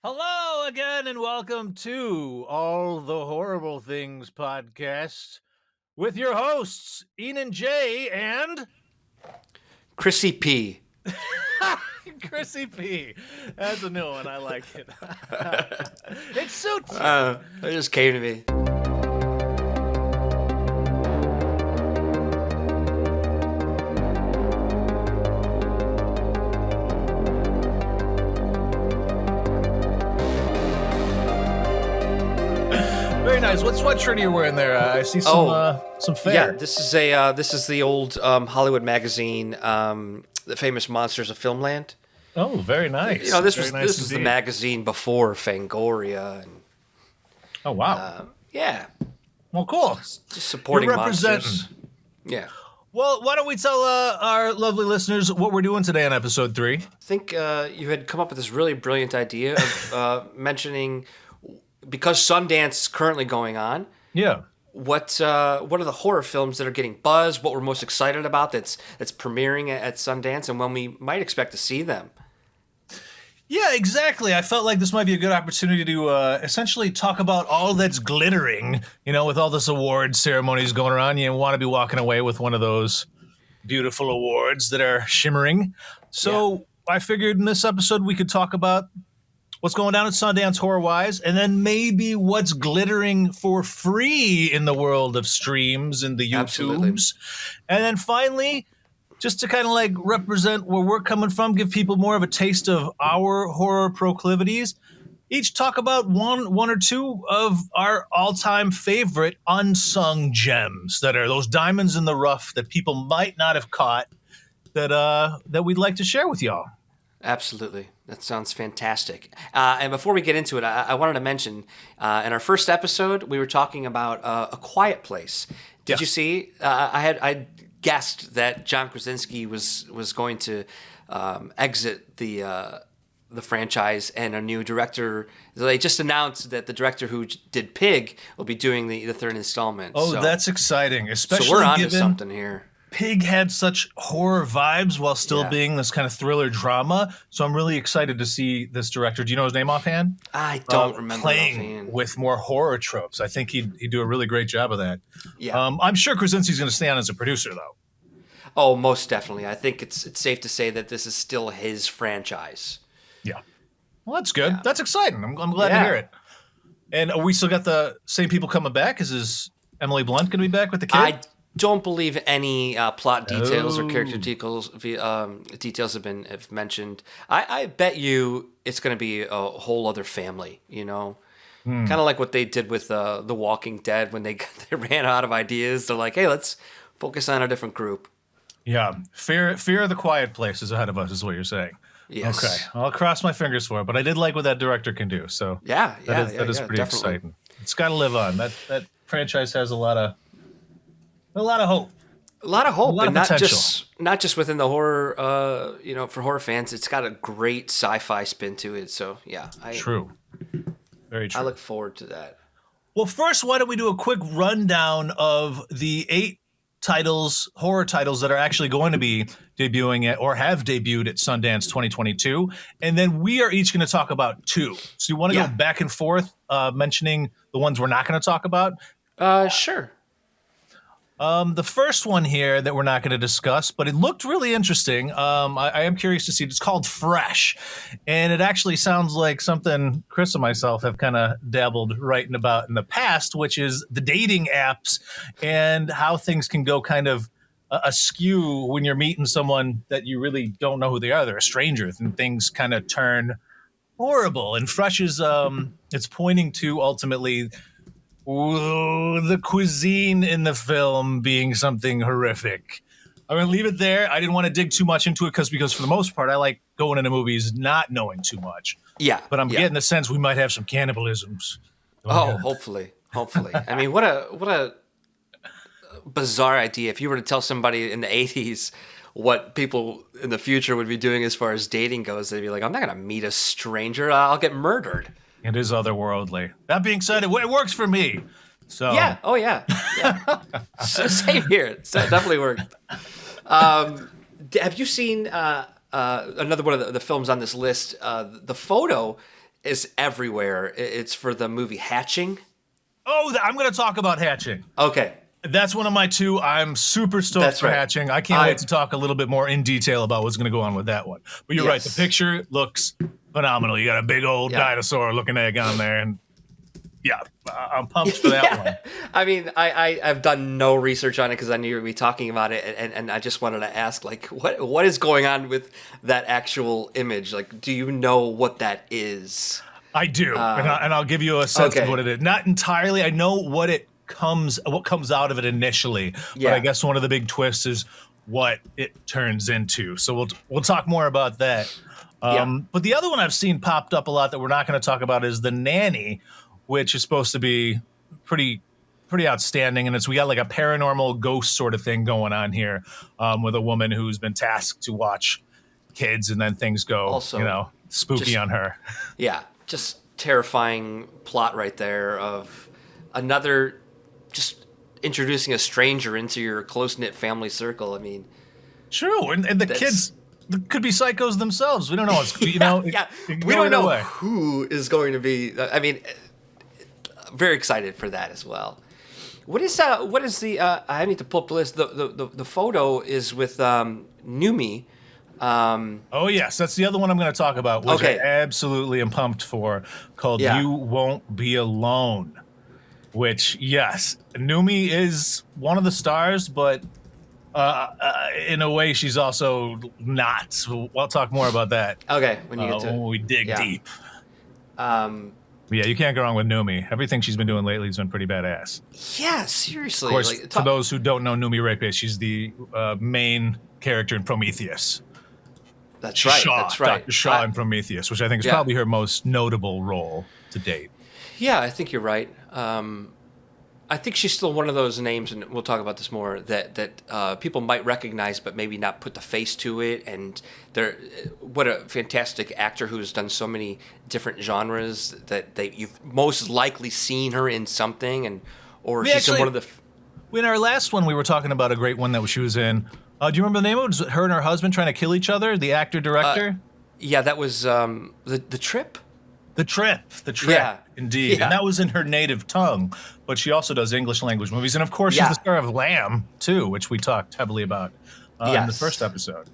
Hello again, and welcome to All the Horrible Things podcast with your hosts, Enan J. and Chrissy P. Chrissy P. That's a new one. I like it. It suits you. It just came to me. Very nice. What sweatshirt are you wearing there? I see some fair. Yeah, this is the old Hollywood magazine, the famous Monsters of Filmland. Oh, very nice. You know, this Very was nice the indeed. magazine before Fangoria, and Oh, wow. yeah, Well, cool. just supporting You're representing. monsters. Yeah, Well, why don't we tell our lovely listeners what we're doing today on episode 3? I think you had come up with this really brilliant idea of mentioning, because Sundance is currently going on. Yeah. What are the horror films that are getting buzz? What we're most excited about that's premiering at Sundance, and when we might expect to see them? Yeah, exactly. I felt like this might be a good opportunity to essentially talk about all that's glittering, with all this awards ceremonies going around. You want to be walking away with one of those beautiful awards that are shimmering. So I figured in this episode we could talk about what's going down at Sundance horror-wise, and then maybe what's glittering for free in the world of streams and the YouTubes. Absolutely. And then finally, just to kind of like represent where we're coming from, give people more of a taste of our horror proclivities, each talk about one or two of our all-time favorite unsung gems that are those diamonds in the rough that people might not have caught that we'd like to share with y'all. Absolutely. That sounds fantastic. And before we get into it, I wanted to mention, in our first episode, we were talking about A Quiet Place. Did Yes. you see? I guessed that John Krasinski was going to exit the franchise, and a new director. They just announced that the director who did Pig will be doing the third installment. Oh, so, that's exciting, especially so we're onto given something here. Pig had such horror vibes while still Yeah. being this kind of thriller drama. So I'm really excited to see this director. Do you know his name offhand? I don't remember Playing offhand. with more horror tropes. I think he'd do a really great job of that. Yeah. I'm sure Krasinski's going to stay on as a producer, though. Oh, most definitely. I think it's safe to say that this is still his franchise. Yeah. Well, that's good. Yeah. That's exciting. I'm glad to Yeah. hear it. And we still got the same people coming back? Is Emily Blunt going to be back with the kid? I don't believe any plot details or character Oh. details have mentioned. I bet you it's going to be a whole other family, Kind of like what they did with The Walking Dead when they ran out of ideas. They're like, hey, let's focus on a different group. Yeah. Fear of the Quiet Place is ahead of us, is what you're saying. Yes. Okay. I'll cross my fingers for it, but I did like what that director can do. So Yeah, that is pretty definitely. exciting. It's got to live on. That franchise has a lot of hope. A lot of hope, A lot of and not potential. just within the horror. For horror fans, it's got a great sci-fi spin to it. So yeah, True. Very true. I look forward to that. Well, first, why don't we do a quick rundown of the 8 horror titles that are actually going to be debuting at or have debuted at Sundance 2022, and then we are each going to talk about 2. So you want to Yeah. go back and forth mentioning the ones we're not going to talk about? Sure. The first one here that we're not going to discuss, but it looked really interesting. I am curious to see. It's called Fresh, and it actually sounds like something Chris and myself have kind of dabbled writing about in the past, which is the dating apps and how things can go kind of askew when you're meeting someone that you really don't know who they are. They're a stranger, and things kind of turn horrible. And Fresh is it's pointing to ultimately the cuisine in the film being something horrific. I'm going to leave it there. I didn't want to dig too much into it because for the most part, I like going into movies not knowing too much. Yeah. But I'm yeah. getting the sense we might have some cannibalisms. Oh, hopefully. I mean, what a bizarre idea. If you were to tell somebody in the 80s what people in the future would be doing as far as dating goes, they'd be like, I'm not going to meet a stranger. I'll get murdered. It is otherworldly. That being said, it works for me. So Yeah. Oh, yeah. Same here. So it definitely worked. Have you seen another one of the films on this list? The photo is everywhere. It's for the movie Hatching. Oh, I'm going to talk about Hatching. Okay. That's one of my two. I'm super stoked That's for right. Hatching. I can't wait to talk a little bit more in detail about what's going to go on with that one. But you're right. The picture looks phenomenal. You got a big old dinosaur looking egg on there. And yeah, I'm pumped for that one. I mean, I've done no research on it because I knew you would be talking about it. And I just wanted to ask, like, what is going on with that actual image? Like, do you know what that is? I do. And I'll give you a sense of what it is. Not entirely. I know what comes out of it initially. But I guess one of the big twists is what it turns into. So we'll talk more about that. But the other one I've seen popped up a lot that we're not going to talk about is the Nanny, which is supposed to be pretty outstanding. And we got like a paranormal ghost sort of thing going on here with a woman who's been tasked to watch kids, and then things go, also, spooky on her. Yeah, just terrifying plot right there of another, just introducing a stranger into your close-knit family circle. I mean, true. And the kids could be psychos themselves. We don't know what's, we don't know who is going to be. I mean, very excited for that as well. What is the I need to pull up the list. The photo is with Numi. Oh yes, that's the other one I'm going to talk about, which I absolutely am pumped for, called You Won't Be Alone. Which, yes, Numi is one of the stars, but in a way she's also not. So I'll talk more about that. Okay, when you get to when we dig deep. Yeah, you can't go wrong with Numi. Everything she's been doing lately has been pretty badass. Yeah, seriously. Of course, for those who don't know Numi Rapace, she's the main character in Prometheus. That's right. That's right. Dr. Shaw in Prometheus, which I think is probably her most notable role to date. Yeah, I think you're right. I think she's still one of those names, and we'll talk about this more, that people might recognize but maybe not put the face to it. And what a fantastic actor who's done so many different genres that you've most likely seen her in something, or she's in one of the. In our last one, we were talking about a great one that she was in. Do you remember the name of it? Was it her and her husband trying to kill each other? The actor-director? Yeah, that was The Trip? The Trip, indeed. Yeah. And that was in her native tongue, but she also does English language movies. And, of course, she's the star of Lamb, too, which we talked heavily about in the first episode.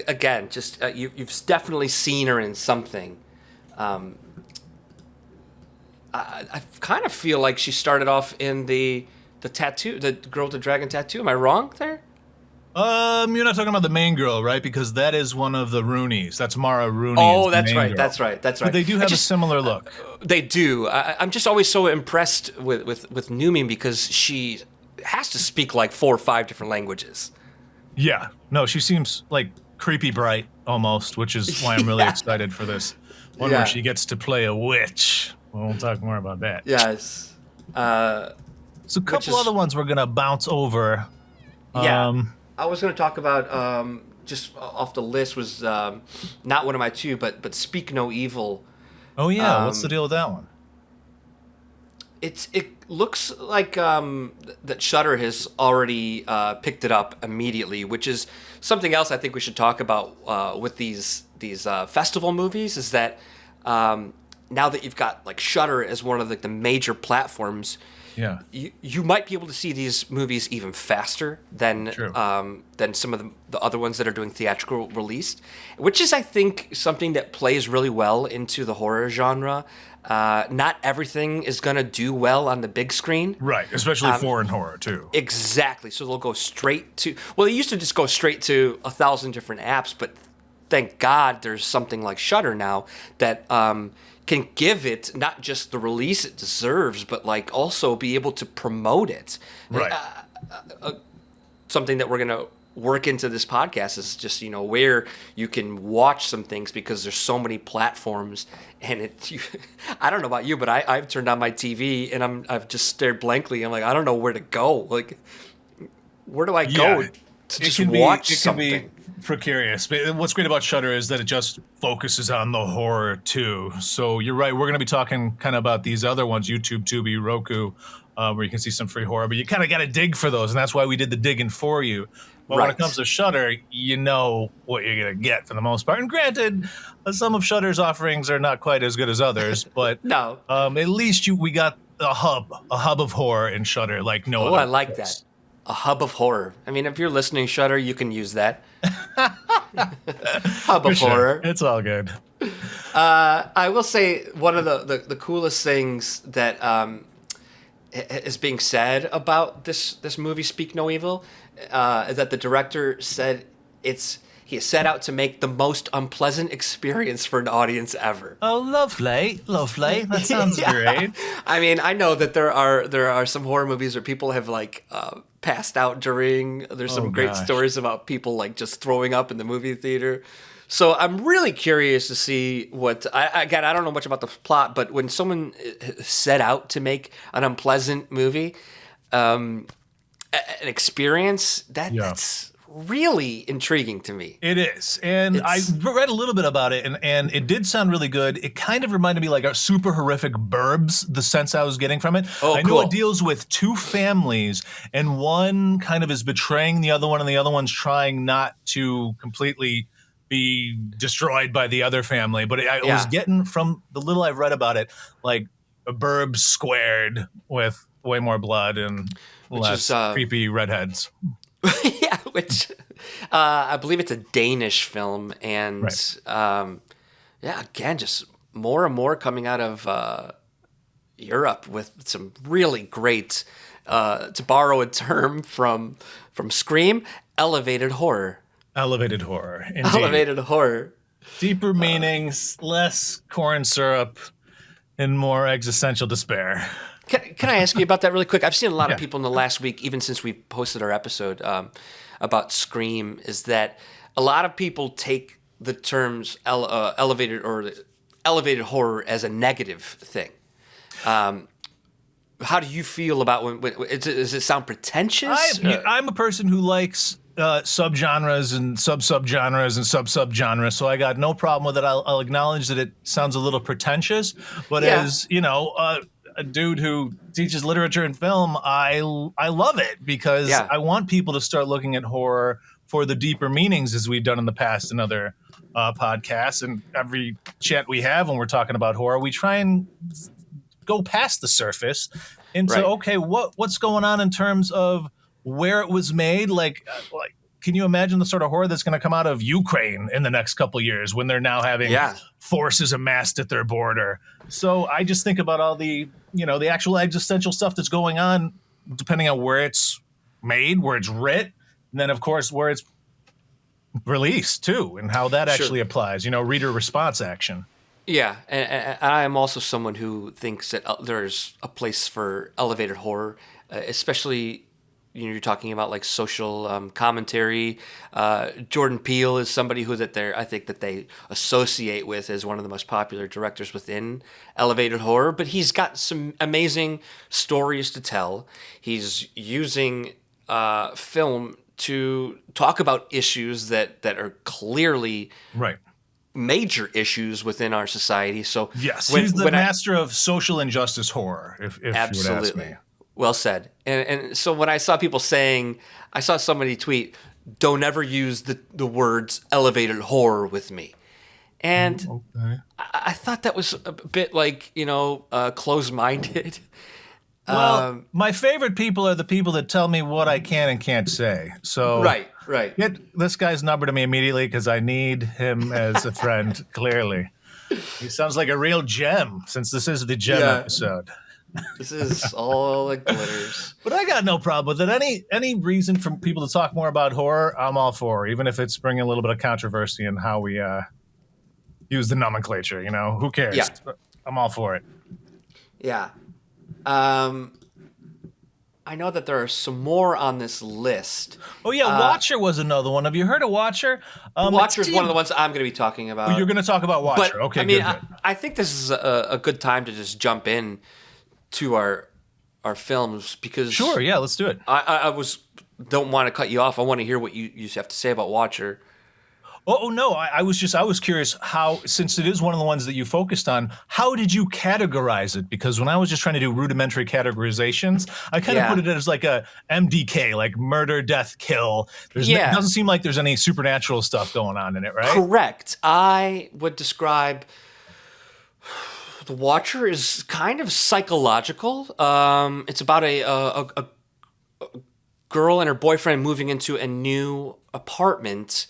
Again, just you've definitely seen her in something. I kind of feel like she started off in the tattoo, the girl with the dragon tattoo. Am I wrong there? You're not talking about the main girl, right? Because that is one of the Roonies. That's Mara Rooney. Oh, that's right. That's right. But they do have a similar look. They do. I'm just always so impressed with Numi because she has to speak like 4 or 5 different languages. Yeah. No, she seems like creepy bright almost, which is why I'm really excited for this one where she gets to play a witch. We'll talk more about that. Yes. So a couple other ones we're going to bounce over. I was going to talk about, just off the list, was not one of my two, but Speak No Evil. Oh, yeah. What's the deal with that one? It looks like that Shudder has already picked it up immediately, which is something else I think we should talk about with these festival movies, is that now that you've got like Shudder as one of the major platforms, you might be able to see these movies even faster than some of the other ones that are doing theatrical release, which is, I think, something that plays really well into the horror genre. Not everything is going to do well on the big screen. Right, especially foreign horror, too. Exactly. So they'll go straight to... Well, they used to just go straight to 1,000 different apps, but thank God there's something like Shudder now that... can give it not just the release it deserves, but like also be able to promote it. Right. Something that we're going to work into this podcast is just, where you can watch some things, because there's so many platforms, and I don't know about you, but I've turned on my TV and I've just stared blankly. I'm like, I don't know where to go. Like, where do I go to just watch something? Precarious. But what's great about Shudder is that it just focuses on the horror too. So you're right. We're going to be talking kind of about these other ones, YouTube, Tubi, Roku, where you can see some free horror. But you kind of got to dig for those, and that's why we did the digging for you. But when it comes to Shudder, you know what you're going to get for the most part. And granted, some of Shudder's offerings are not quite as good as others, but No. at least we got a hub of horror in Shudder like no other. I like that. A hub of horror. I mean, if you're listening, Shudder, you can use that. Hub of horror. It's all good. I will say one of the coolest things that is being said about this movie, Speak No Evil, is that the director said he set out to make the most unpleasant experience for an audience ever. Oh, lovely. That sounds great. I mean, I know that there are some horror movies where people have like passed out during. There's some great stories about people like just throwing up in the movie theater. So I'm really curious to see what I don't know much about the plot, but when someone set out to make an unpleasant movie, an experience that's really intriguing to me. It is. And I read a little bit about it, and it did sound really good. It kind of reminded me like a super horrific Burbs, the sense I was getting from it. I know it deals with two families, and one kind of is betraying the other one, and the other one's trying not to completely be destroyed by the other family. But I was getting, from the little I've read about it, like a Burbs squared with way more blood and less creepy redheads. Yeah, which I believe it's a Danish film, and again, just more and more coming out of Europe with some really great, to borrow a term from Scream, elevated horror. Elevated horror, indeed. Elevated horror. Deeper meanings, less corn syrup, and more existential despair. Can I ask you about that really quick? I've seen a lot of people in the last week, even since we posted our episode about Scream, is that a lot of people take the terms elevated horror as a negative thing. How do you feel about when does it sound pretentious? I'm a person who likes subgenres and subgenres and subgenres, so I got no problem with it. I'll acknowledge that it sounds a little pretentious, but as you know, a dude who teaches literature and film, I love it because I want people to start looking at horror for the deeper meanings, as we've done in the past in other podcasts. And every chat we have when we're talking about horror, we try and go past the surface into okay, what's going on in terms of where it was made, like can you imagine the sort of horror that's going to come out of Ukraine in the next couple of years when they're now having forces amassed at their border? So I just think about all the, the actual existential stuff that's going on, depending on where it's made, where it's writ, and then of course where it's released too, and how that actually applies, reader response action. Yeah, and I am also someone who thinks that there's a place for elevated horror, especially you're talking about like social commentary. Jordan Peele is somebody who I think that they associate with as one of the most popular directors within elevated horror. But he's got some amazing stories to tell. He's using film to talk about issues that are clearly major issues within our society. So yes, he's the master of social injustice horror. If you would ask me. Well said. And so when I saw people saying, I saw somebody tweet, "Don't ever use the words elevated horror with me," and I thought that was a bit like closed-minded. Well, my favorite people are the people that tell me what I can and can't say. So right. Get this guy's number to me immediately because I need him as a friend. Clearly, he sounds like a real gem. Since this is the gem episode. This is all that glitters. But I got no problem with it. Any reason for people to talk more about horror, I'm all for, even if it's bringing a little bit of controversy in how we use the nomenclature. Who cares? Yeah. I'm all for it. Yeah. I know that there are some more on this list. Oh, yeah, Watcher was another one. Have you heard of Watcher? Watcher is one of the ones I'm going to be talking about. Oh, you're going to talk about Watcher. But, okay, I mean, good. I think this is a good time to just jump in to our films because... Sure, yeah, let's do it. I don't want to cut you off. I want to hear what you have to say about Watcher. Oh no, I was curious how, since it is one of the ones that you focused on, how did you categorize it? Because when I was just trying to do rudimentary categorizations, I kind of put Yeah. it as like a MDK, like murder, death, kill. It Yeah. doesn't seem like there's any supernatural stuff going on in it, right? Correct. I would describe The Watcher is kind of psychological. It's about a girl and her boyfriend moving into a new apartment,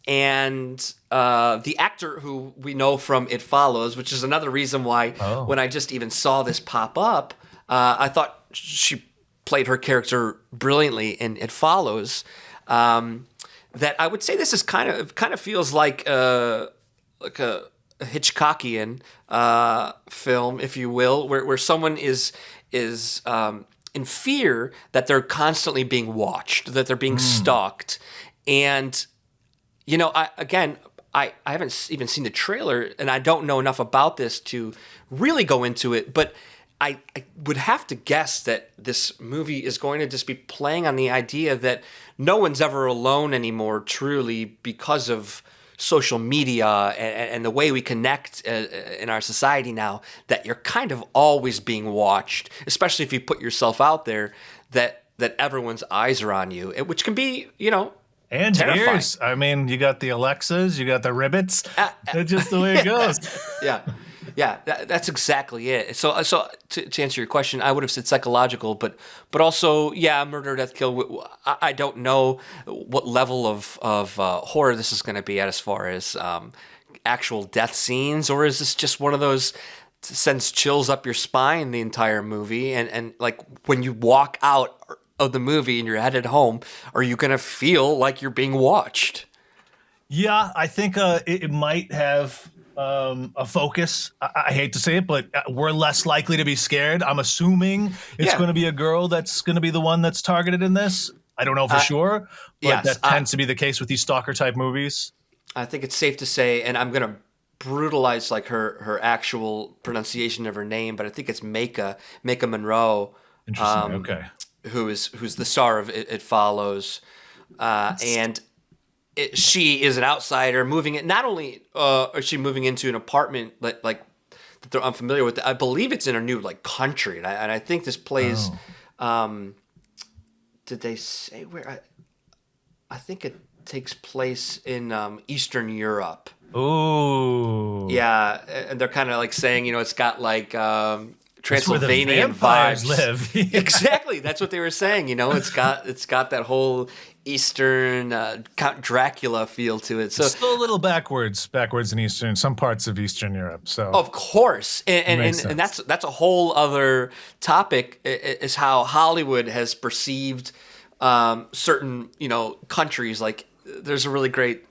and the actor who we know from It Follows, which is another reason why when I just even saw this pop up, I thought she played her character brilliantly in It Follows. That I would say this is kind of feels like a Hitchcockian film, if you will, where someone is in fear that they're constantly being watched, that they're being stalked, and I haven't even seen the trailer, and I don't know enough about this to really go into it, but I would have to guess that this movie is going to just be playing on the idea that no one's ever alone anymore, truly, because of social media and the way we connect in our society now, that you're kind of always being watched, especially if you put yourself out there, that everyone's eyes are on you, which can be, And terrifying. ears. I mean, you got the Alexas, you got the Ribbits. That's just the way it goes. Yeah. Yeah, that's exactly it. So to answer your question, I would have said psychological, but also, yeah, murder, death, kill. I don't know what level of horror this is going to be at as far as actual death scenes, or is this just one of those sends chills up your spine the entire movie, and like when you walk out of the movie and you're headed home, are you going to feel like you're being watched? Yeah, I think it might have a focus. I hate to say it, but we're less likely to be scared. I'm assuming it's Yeah. going to be a girl that's going to be the one that's targeted in this. I don't know for sure, but yes, that tends to be the case with these stalker type movies. I think it's safe to say, and I'm gonna brutalize like her actual pronunciation of her name, but I think it's Mecca Monroe, Interesting. Okay. who's the star of It Follows, and she is an outsider moving it. Not only is she moving into an apartment like that they're unfamiliar with, I believe it's in a new like country, and I think this plays. Did they say where? I think it takes place in Eastern Europe. Ooh. Yeah, and they're kind of like saying, it's got like That's where the Transylvanian vampires vibes. live. Exactly, that's what they were saying. It's got that whole Eastern Count Dracula feel to it. So Still a little backwards in Eastern, some parts of Eastern Europe. So of course, and Makes sense. that's a whole other topic, is how Hollywood has perceived certain countries. Like there's a really great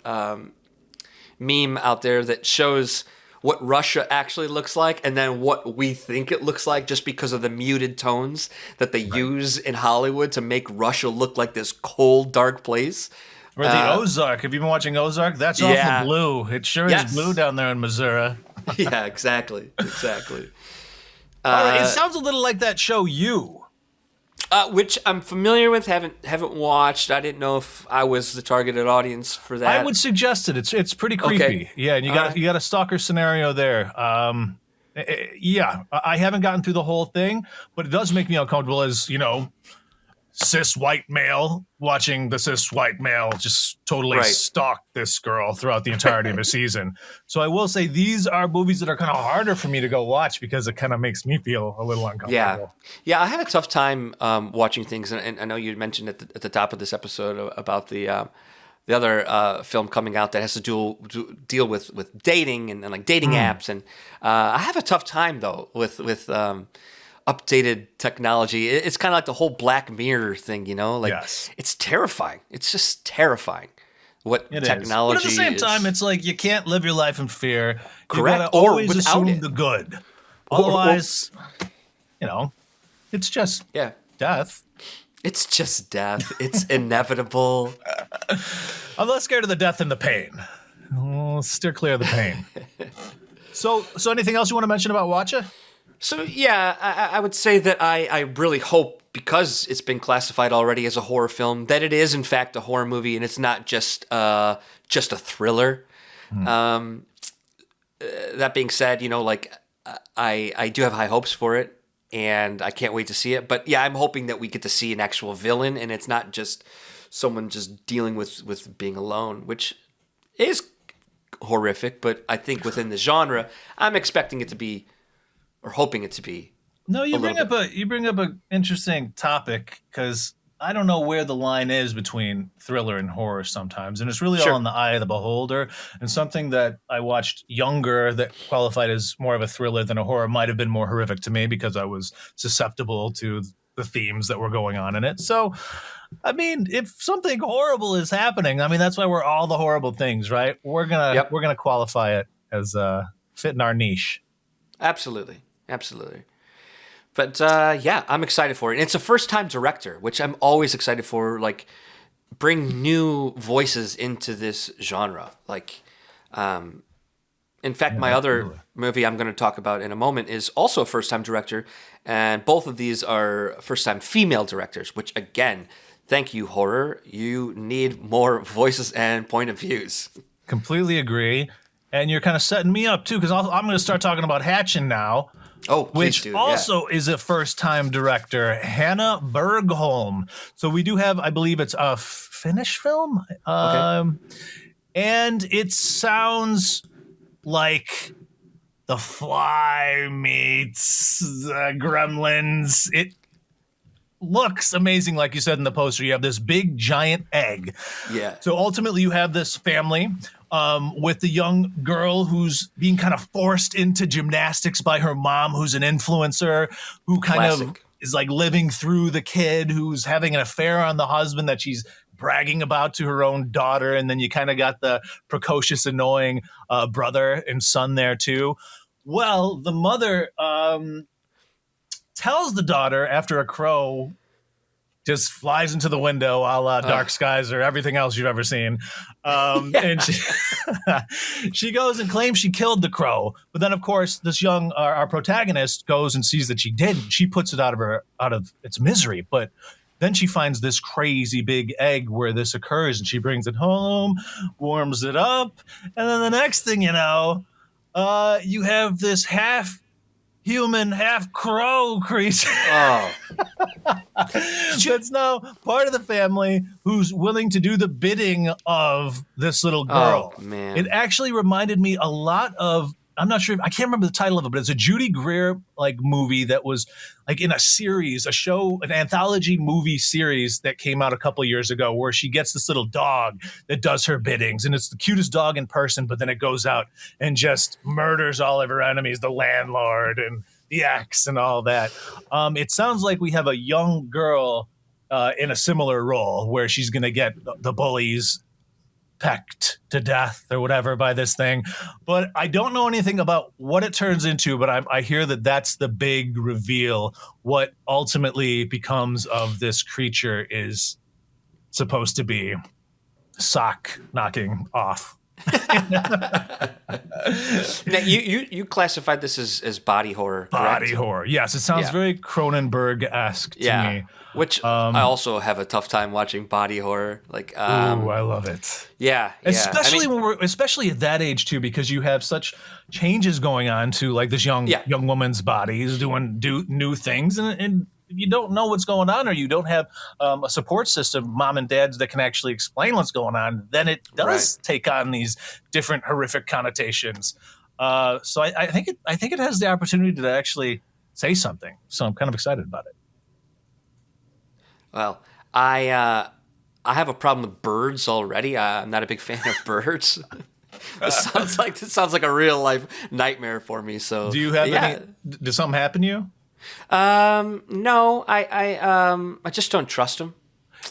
meme out there that shows what Russia actually looks like and then what we think it looks like, just because of the muted tones that they use in Hollywood to make Russia look like this cold, dark place. or the Ozark. Have you been watching Ozark? That's Yeah. awful blue. It sure Yes. is blue down there in Missouri. Yeah, exactly. All right, it sounds a little like that show You. Which I'm familiar with, haven't watched. I didn't know if I was the targeted audience for that. I would suggest it. It's pretty creepy. Okay. Yeah, and you got a stalker scenario there. Yeah, I haven't gotten through the whole thing, but it does make me uncomfortable as, cis white male watching the cis white male just totally Right. stalk this girl throughout the entirety of a season. So I will say these are movies that are kind of harder for me to go watch because it kind of makes me feel a little uncomfortable. Yeah. I have a tough time watching things, and I know you mentioned at the top of this episode about the other film coming out that has to deal with dating and like dating apps, and I have a tough time though with updated technology. It's kind of like the whole Black Mirror thing, like Yes. it's terrifying. It's just terrifying what It is. technology But at the same is. time, it's like you can't live your life in fear. Correct. You gotta Or always without assume it. the good. Or- Otherwise, it's just yeah. death. It's just death. It's inevitable. I'm less scared of the death than the pain. Steer clear of the pain. So anything else you want to mention about Watcha? So yeah, I would say that I really hope, because it's been classified already as a horror film, that it is in fact a horror movie and it's not just a thriller. Um, that being said, like I do have high hopes for it, and I can't wait to see it. But yeah, I'm hoping that we get to see an actual villain, and it's not just someone just dealing with being alone, which is horrific. But I think within the genre, I'm expecting it to be, or hoping it to be. No, you bring up a interesting topic, because I don't know where the line is between thriller and horror sometimes, and it's really all Sure. in the eye of the beholder. And something that I watched younger that qualified as more of a thriller than a horror might have been more horrific to me because I was susceptible to the themes that were going on in it. So, I mean, if something horrible is happening, I mean, that's why we're all the horrible things, right? Yep. We're gonna qualify it as fitting our niche. Absolutely. Absolutely. But yeah, I'm excited for it. And it's a first-time director, which I'm always excited for. Like, bring new voices into this genre. Like, in fact, my other movie I'm going to talk about in a moment is also a first-time director, and both of these are first-time female directors. Which, again, thank you, horror. You need more voices and point of views. Completely agree. And you're kind of setting me up too, because I'm going to start talking about Hatchin now. Oh, please Which do. also is a first-time director, Hannah Bergholm. So we do have, I believe it's a Finnish film. Okay. And it sounds like The Fly meets Gremlins. It looks amazing, like you said in the poster. You have this big, giant egg. Yeah. So ultimately, you have this family with the young girl who's being kind of forced into gymnastics by her mom, who's an influencer, who kind of Classic. is like living through the kid, who's having an affair on the husband that she's bragging about to her own daughter. And then you kind of got the precocious, annoying brother and son there too. Well, the mother tells the daughter after a crow just flies into the window, a la Dark Skies or everything else you've ever seen. And she goes and claims she killed the crow. But then, of course, this young, our protagonist goes and sees that she didn't. She puts it out of its misery. But then she finds this crazy big egg where this occurs, and she brings it home, warms it up. And then the next thing you know, you have this half human, half crow creature. Oh. That's now part of the family who's willing to do the bidding of this little girl. Oh, man. It actually reminded me a lot of, I'm not sure, I can't remember the title of it, but it's a Judy Greer like movie that was like in a series, a show, an anthology movie series that came out a couple of years ago, where she gets this little dog that does her biddings, and it's the cutest dog in person, but then it goes out and just murders all of her enemies, the landlord and the ex and all that. It sounds like we have a young girl in a similar role where she's going to get the bullies pecked to death or whatever by this thing. But I don't know anything about what it turns into, but I hear that that's the big reveal. What ultimately becomes of this creature is supposed to be sock knocking off. Now, you classified this as body horror, correct? Body horror. Yes, it sounds very Cronenberg-esque to me. Which I also have a tough time watching body horror. Like, Ooh, I love it. yeah. Especially especially at that age too, because you have such changes going on to like this young woman's body is doing new things, and you don't know what's going on, or you don't have a support system, mom and dads that can actually explain what's going on, then it does take on these different horrific connotations. So I think it has the opportunity to actually say something. So I'm kind of excited about it. Well, I have a problem with birds already. I'm not a big fan of birds. This sounds like a real life nightmare for me. So do you have any? Does something happen to you? No, I just don't trust them.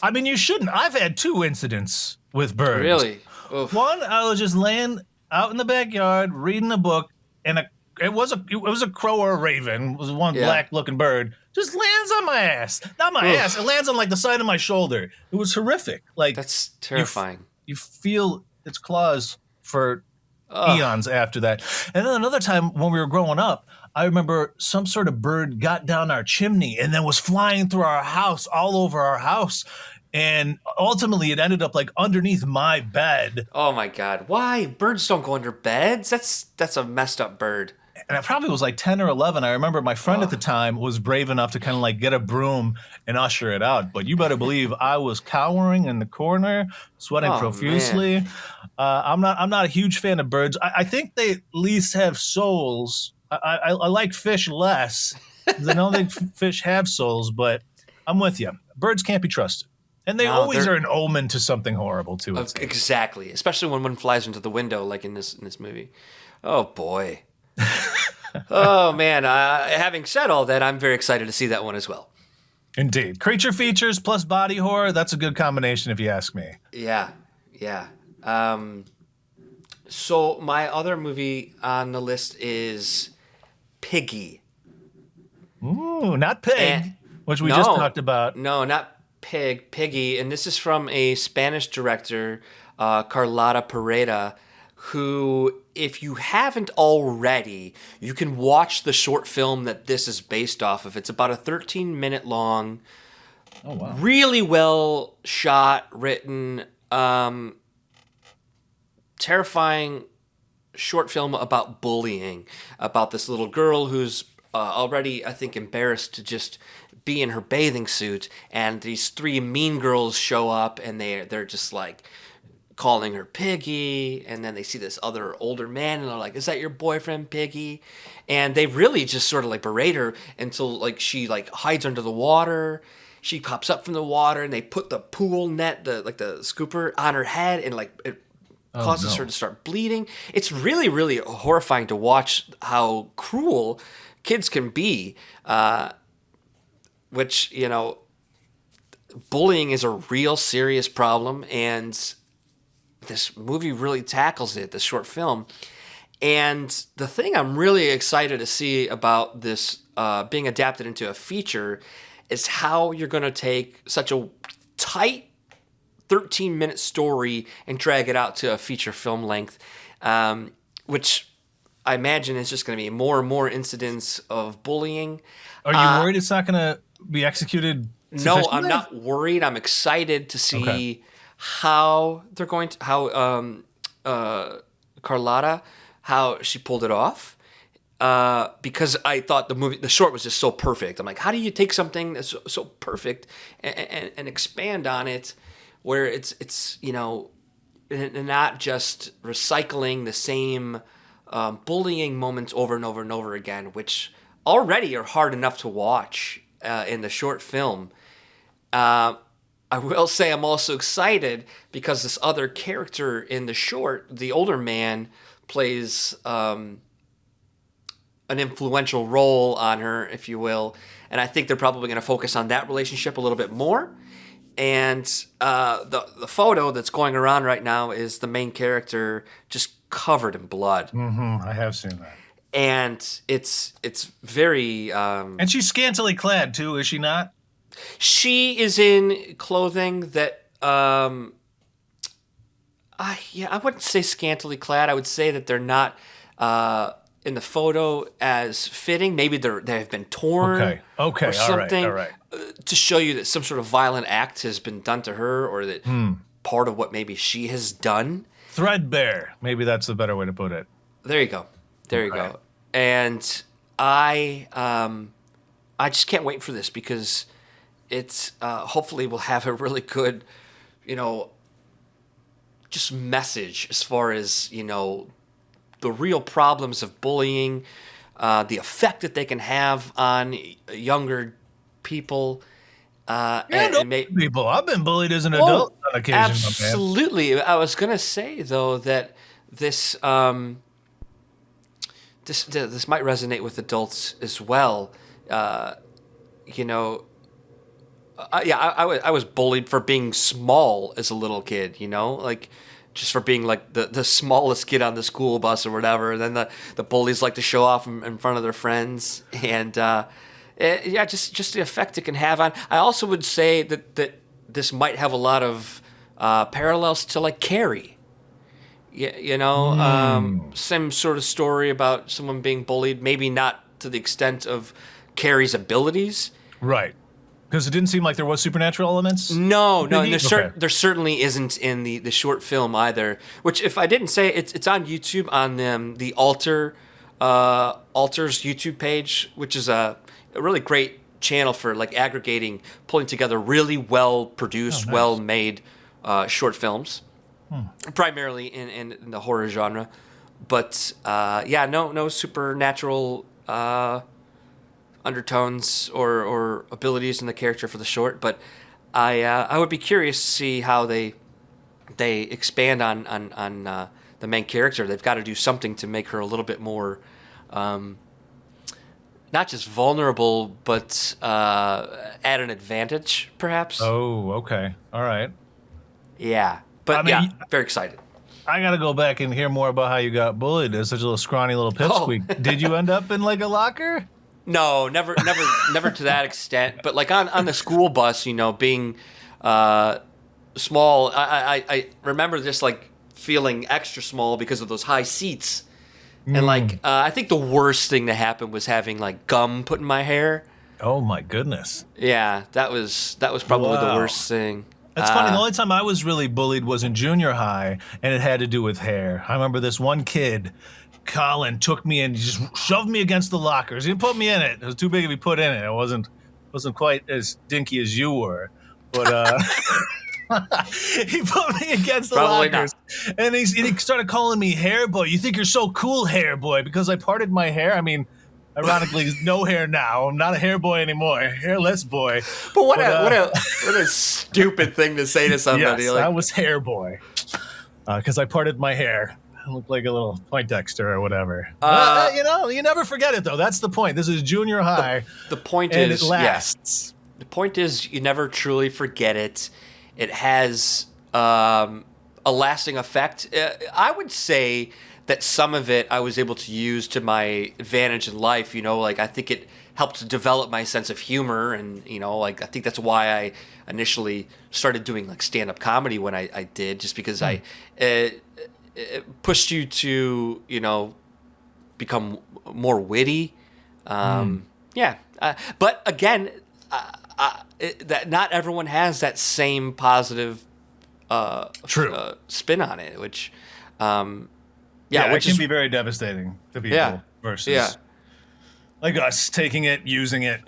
I mean, you shouldn't. I've had 2 incidents with birds. Really? Oof. One, I was just laying out in the backyard reading a book, and it was a crow or a raven. It was one black looking bird. Just lands on my ass. Not my ass. It lands on like the side of my shoulder. It was horrific. Like, that's terrifying. You feel its claws for eons after that. And then another time when we were growing up, I remember some sort of bird got down our chimney and then was flying through our house, all over our house. And ultimately, it ended up like underneath my bed. Oh my God! Why birds don't go under beds? That's a messed up bird. And I probably was like 10 or 11. I remember my friend at the time was brave enough to kind of like get a broom and usher it out. But you better believe I was cowering in the corner, sweating Oh man. profusely. I'm not a huge fan of birds. I think they at least have souls. I like fish less because I don't think fish have souls, but I'm with you. Birds can't be trusted. And they No, always they're are an omen to something horrible, too, it seems. exactly, especially when one flies into the window, like in this movie. Oh boy. Oh man. Having said all that, I'm very excited to see that one as well. Indeed. Creature features plus body horror, that's a good combination if you ask me. Yeah, yeah. So my other movie on the list is Piggy. Ooh, not Pig, And which we just no, talked about. no, not Piggy. And this is from a Spanish director, Carlotta Pereda, who, if you haven't already, you can watch the short film that this is based off of. It's about a 13-minute long, Oh, wow. really well shot, written, terrifying short film about bullying, about this little girl who's already, I think, embarrassed to just be in her bathing suit, and these three mean girls show up, and they're just like calling her Piggy, and then they see this other older man, and they're like, "Is that your boyfriend, Piggy?" And they really just sort of like berate her until like she like hides under the water. She pops up from the water, and they put the pool net, the scooper, on her head, and like it causes her no. to start bleeding. It's really, really horrifying to watch how cruel kids can be. Which, bullying is a real serious problem, and this movie really tackles it, this short film. And the thing I'm really excited to see about this being adapted into a feature is how you're going to take such a tight 13-minute story and drag it out to a feature film length, which I imagine is just going to be more and more incidents of bullying. Are you worried it's not going to be executed No, I'm sufficiently? not worried. I'm excited to Okay. see how they're going to Carlotta, how she pulled it off. Because I thought the short was just so perfect. I'm like, how do you take something that's so perfect and expand on it, where it's and not just recycling the same bullying moments over and over and over again, which already are hard enough to watch in the short film. I will say I'm also excited because this other character in the short, the older man, plays an influential role on her, if you will. And I think they're probably going to focus on that relationship a little bit more. And the photo that's going around right now is the main character just covered in blood. I have seen that. And it's very And she's scantily clad, too, is she not? she is in clothing that I wouldn't say scantily clad. I would say that they're not in the photo as fitting. Maybe they have been torn Okay. or All right. something All right. to show you that some sort of violent act has been done to her, or that part of what maybe she has done. Threadbare. Maybe that's the better way to put it. There you go. There you Okay. go. And I just can't wait for this because it's hopefully will have a really good, just message as far as the real problems of bullying, the effect that they can have on younger people, And and may, people. I've been bullied as an adult on occasion, my man. absolutely. I was gonna say though that this this might resonate with adults as well. You know, I was bullied for being small as a little kid. Like just for being like the smallest kid on the school bus or whatever. And then the bullies like to show off in front of their friends, and yeah, just the effect it can have on. I also would say that this might have a lot of parallels to like Carrie. Some sort of story about someone being bullied, maybe not to the extent of Carrie's abilities. Right. Because it didn't seem like there was supernatural elements. No, Did and he? Okay. there certainly isn't in the short film either. Which, if I didn't say, it's on YouTube on the Alter's YouTube page, which is a really great channel for like aggregating, pulling together really well produced, Oh, nice. well made short films, primarily in the horror genre. But no supernatural undertones or abilities in the character for the short. But I would be curious to see how they expand on the main character. They've got to do something to make her a little bit more, not just vulnerable, but at an advantage, perhaps. Oh, okay. All right. Yeah, but very excited. I got to go back and hear more about how you got bullied as such a little scrawny little pipsqueak. Did you end up in like a locker? No, never to that extent. But like on the school bus, being small, I remember just like feeling extra small because of those high seats. And like I think the worst thing that happened was having like gum put in my hair. Oh my goodness. Yeah, that was probably the worst thing. That's funny. The only time I was really bullied was in junior high, and it had to do with hair. I remember this one kid, Colin, took me and just shoved me against the lockers. He didn't put me in it. It was too big to be put in it. It wasn't quite as dinky as you were, but he put me against the Probably lockers, and he started calling me Hair Boy. You think you're so cool, Hair Boy, because I parted my hair. I mean, ironically, no hair now. I'm not a hair boy anymore. Hairless boy. But what a stupid thing to say to somebody. Yes, I was Hair Boy because I parted my hair. I looked like a little Poindexter or whatever. You never forget it though. That's the point. This is junior high. The point and is, it lasts. Yeah. The point is, you never truly forget it. It has a lasting effect. I would say that some of it I was able to use to my advantage in life. Like I think it helped develop my sense of humor, and like I think that's why I initially started doing like stand-up comedy when I did, just because it pushed you to become more witty. But again, that not everyone has that same positive spin on it, which. Which can be very devastating to people versus like us taking it, using it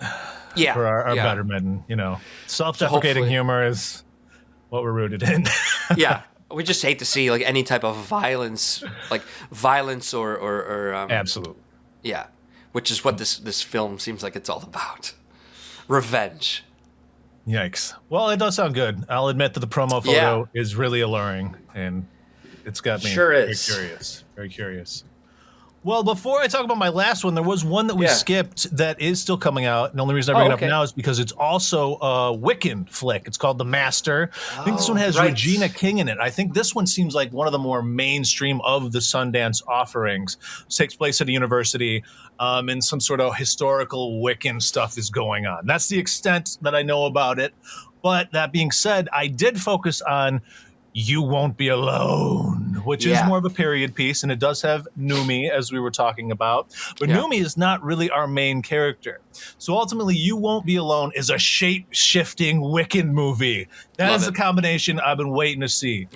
for our betterment. And, self-deprecating humor is what we're rooted in. Yeah, we just hate to see like any type of violence, or absolutely. Yeah, which is what this film seems like it's all about. Revenge. Yikes. Well, it does sound good. I'll admit that the promo photo is really alluring, and it's got me very curious. Well, before I talk about my last one, there was one that we skipped that is still coming out. And the only reason I bring it up now is because it's also a Wiccan flick. It's called The Master. I think this one has Regina King in it. I think this one seems like one of the more mainstream of the Sundance offerings. It takes place at a university, and some sort of historical Wiccan stuff is going on. That's the extent that I know about it. But that being said, I did focus on You Won't Be Alone, which is more of a period piece, and it does have Numi, as we were talking about. But Numi is not really our main character. So ultimately, You Won't Be Alone is a shape-shifting Wiccan movie. That is the combination I've been waiting to see.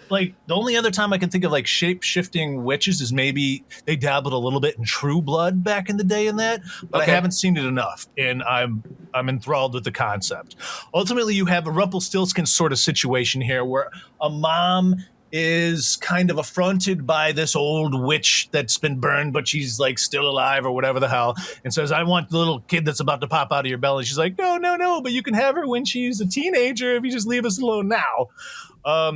Like, the only other time I can think of, like, shape-shifting witches is maybe they dabbled a little bit in True Blood back in the day in that, but I haven't seen it enough, and I'm enthralled with the concept. Ultimately, you have a Rumpelstiltskin sort of situation here where a mom is kind of affronted by this old witch that's been burned, but she's like still alive or whatever the hell, and says, I want the little kid that's about to pop out of your belly. She's like, no, but you can have her when she's a teenager if you just leave us alone now.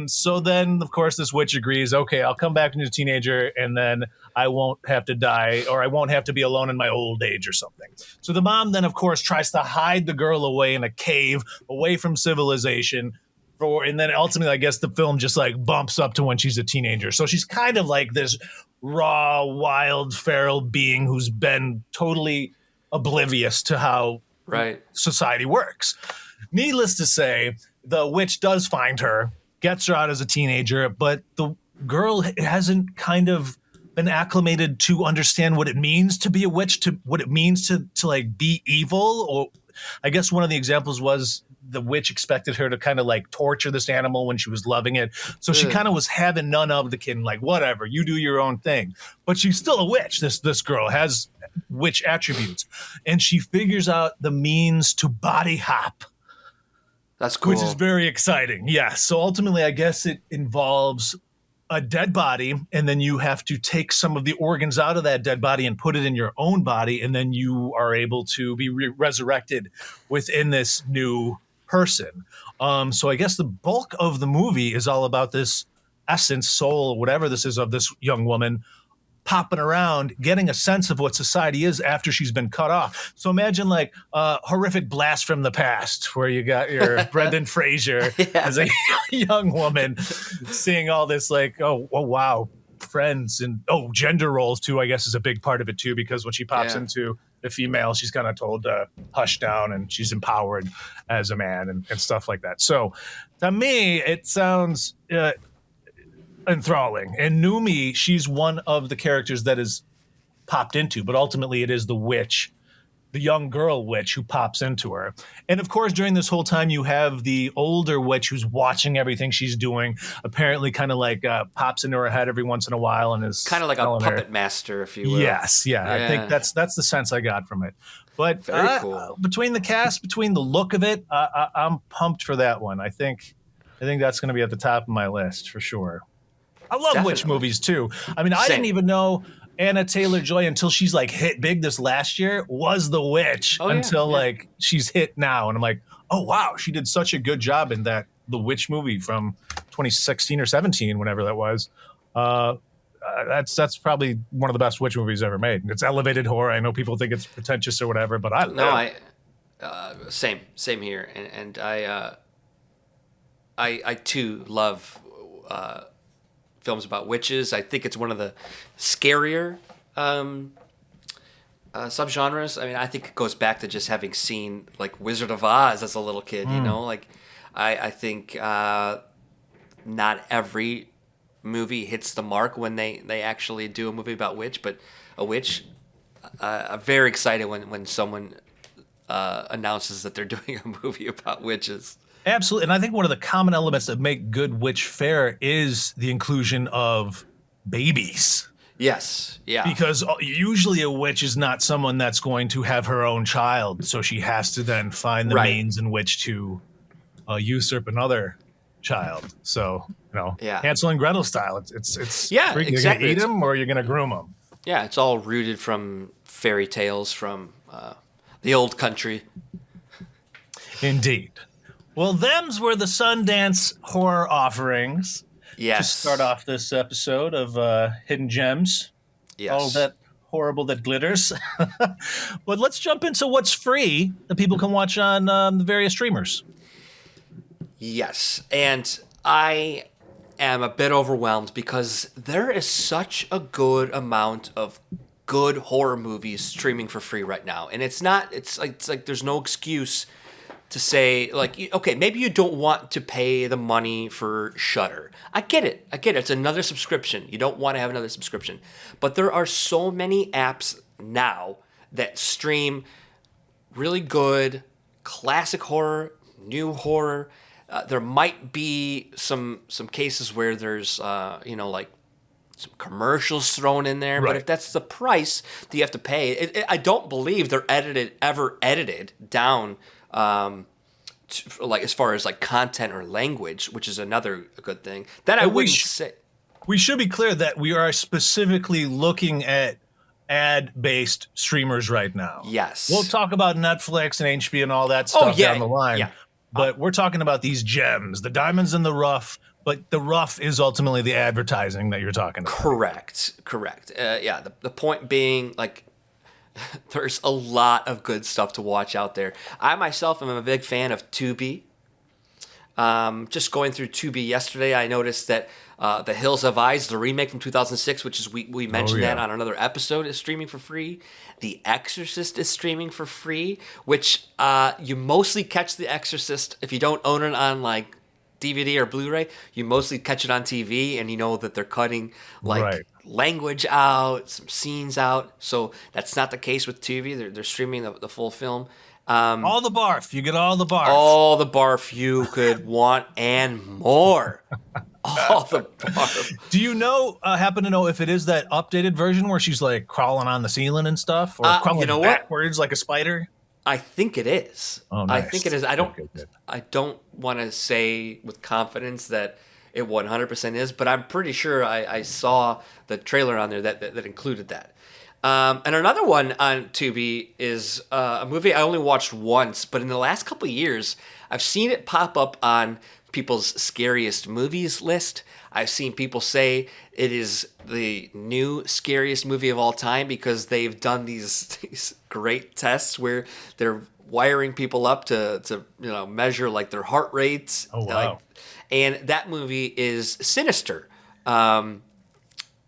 So then, of course, this witch agrees, okay, I'll come back when you're a teenager, and then I won't have to die, or I won't have to be alone in my old age or something. So the mom then, of course, tries to hide the girl away in a cave, away from civilization, and then ultimately, I guess the film just like bumps up to when she's a teenager. So she's kind of like this raw, wild, feral being who's been totally oblivious to how society works. Needless to say, the witch does find her, gets her out as a teenager, but the girl hasn't kind of been acclimated to understand what it means to be a witch, to what it means to like be evil. Or I guess one of the examples was the witch expected her to kind of like torture this animal when she was loving it. So she Ugh. kind of was having none of the kid, like, whatever, you do your own thing. But she's still a witch. This girl has witch attributes. And she figures out the means to body hop, That's which is cool. very exciting. Yeah. So ultimately, I guess it involves a dead body, and then you have to take some of the organs out of that dead body and put it in your own body, and then you are able to be resurrected within this new person. So I guess the bulk of the movie is all about this essence, soul, whatever this is, of this young woman popping around, getting a sense of what society is after she's been cut off. So imagine like a horrific blast from the past where you got your Brendan Fraser Yeah. as a young woman seeing all this like, oh wow, friends and gender roles too, I guess is a big part of it too, because when she pops Yeah. into the female, she's kind of told to hush down and she's empowered as a man and stuff like that. So to me, it sounds enthralling. And Numi, she's one of the characters that is popped into, but ultimately it is the witch, the young girl witch who pops into her. And of course, during this whole time, you have the older witch who's watching everything she's doing, apparently kind of like pops into her head every once in a while and is Kind of like a telling her. puppet master, if you will. Yes, yeah, I think Yeah. that's the sense I got from it. But Very cool. between the cast, between the look of it, I'm pumped for that one. I think that's going to be at the top of my list for sure. I love witch Definitely. movies too. I mean, I Same. didn't even know Anna Taylor-Joy until she's like hit big this last year was the witch Oh, yeah, until yeah. like she's hit now, and I'm like, oh wow, she did such a good job in that the witch movie from 2016 or 17, whenever that was. That's probably one of the best witch movies ever made. It's elevated horror. I know people think it's pretentious or whatever, but I love No, it. same here, and I too love films about witches. I think it's one of the scarier subgenres. I mean, I think it goes back to just having seen like Wizard of Oz as a little kid. You know, like I think not every movie hits the mark when they actually do a movie about but a witch. I'm very excited when someone announces that they're doing a movie about witches. Absolutely. And I think one of the common elements that make good witch fare is the inclusion of babies. Yes, yeah, Because usually a witch is not someone that's going to have her own child. So she has to then find the Right. means in which to usurp another child. So, Yeah. Hansel and Gretel style. It's Yeah, freaky. exactly. You're going to eat them or you're going to groom them. yeah. It's all rooted from fairy tales from the old country. Indeed. Well, them's were the Sundance horror offerings. Yes. To start off this episode of Hidden Gems. Yes. All that horrible that glitters. But let's jump into what's free that people can watch on the various streamers. Yes, and I am a bit overwhelmed because there is such a good amount of good horror movies streaming for free right now, and it's like there's no excuse to say like, okay, maybe you don't want to pay the money for Shudder. I get it. It's another subscription. You don't want to have another subscription, but there are so many apps now that stream really good classic horror, new horror. There might be some cases where there's like some commercials thrown in there, Right. but if that's the price that you have to pay, I don't believe they're ever edited down, like as far as like content or language, which is another good thing. That I And we wouldn't sh- say. We should be clear that we are specifically looking at ad-based streamers right now. Yes. We'll talk about Netflix and HBO and all that stuff yeah, down the line. yeah. But we're talking about these gems, the diamonds in the rough, but the rough is ultimately the advertising that you're talking about. Correct. Yeah. The point being, like, there's a lot of good stuff to watch out there. I myself am a big fan of Tubi. Just going through Tubi yesterday, I noticed that The Hills Have Eyes, the remake from 2006, which is we mentioned yeah. that on another episode, is streaming for free. The Exorcist is streaming for free, which you mostly catch The Exorcist if you don't own it on like DVD or Blu-ray, you mostly catch it on TV, and you know that they're cutting like Right. language out, some scenes out. So that's not the case with TV. They're streaming the full film. All the barf. You get all the barf. All the barf you could want and more. All the barf. Do you know, happen to know if it is that updated version where she's like crawling on the ceiling and stuff, or crawling You know what? backwards like a spider? I think it is. Oh, I nice. think it is. Good. I don't want to say with confidence that it 100% is, but I'm pretty sure I saw the trailer on there that included that. And another one on Tubi is a movie I only watched once, but in the last couple of years, I've seen it pop up on people's scariest movies list. I've seen people say it is the new scariest movie of all time because they've done these great tests where they're wiring people up to measure like their heart rates. Oh, wow. And that movie is Sinister.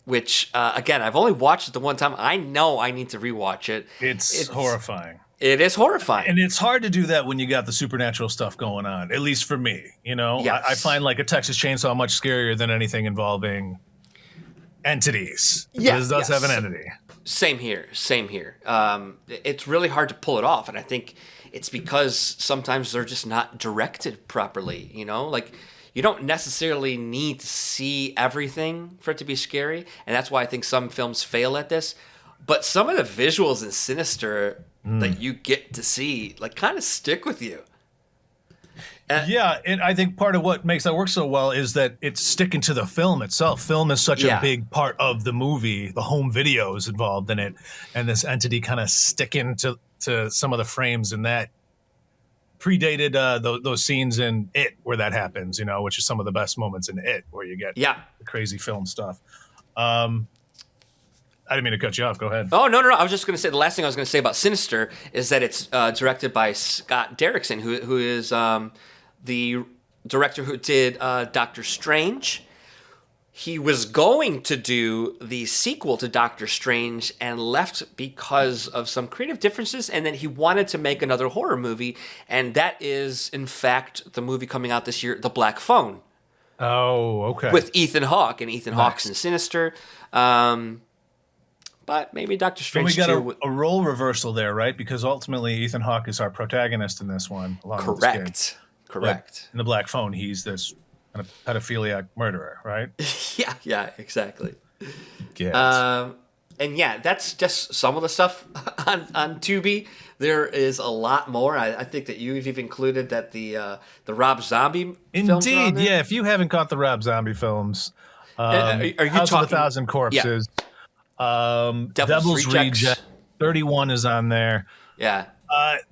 Which, again, I've only watched it the one time. I know I need to rewatch it. It's horrifying. It is horrifying. And it's hard to do that when you got the supernatural stuff going on, at least for me. Yes. I find like a Texas Chainsaw much scarier than anything involving entities. Yes, This does yes. have an entity. Same here. It's really hard to pull it off. And I think it's because sometimes they're just not directed properly, Like, you don't necessarily need to see everything for it to be scary. And that's why I think some films fail at this. But some of the visuals in Sinister that you get to see, like, kind of stick with you. Yeah, and I think part of what makes that work so well is that it's sticking to the film itself. Film is such a big part of the movie. The home video is involved in it. And this entity kind of sticking to some of the frames in that predated those scenes in It where that happens, which is some of the best moments in It where you get the crazy film stuff. I didn't mean to cut you off. Go ahead. Oh, no. I was just going to say, the last thing I was going to say about Sinister is that it's directed by Scott Derrickson, who is the director who did Doctor Strange. He was going to do the sequel to Doctor Strange and left because of some creative differences, and then he wanted to make another horror movie, and that is, in fact, the movie coming out this year, The Black Phone. Oh, okay. With Ethan Hawke, and Ethan Hawke's in Sinister. But maybe Doctor Strange we got a role reversal there, right? Because ultimately Ethan Hawke is our protagonist in this one. Correct. But in The Black Phone, he's this kind of pedophiliac murderer, right? Yeah, exactly. Yeah. And yeah, that's just some of the stuff on Tubi. There is a lot more. I think that you've even included that the Rob Zombie films are on Indeed, there. yeah. If you haven't caught the Rob Zombie films, are you House talking of a Thousand Corpses, Devil's Rejects. 31 is on there. Yeah.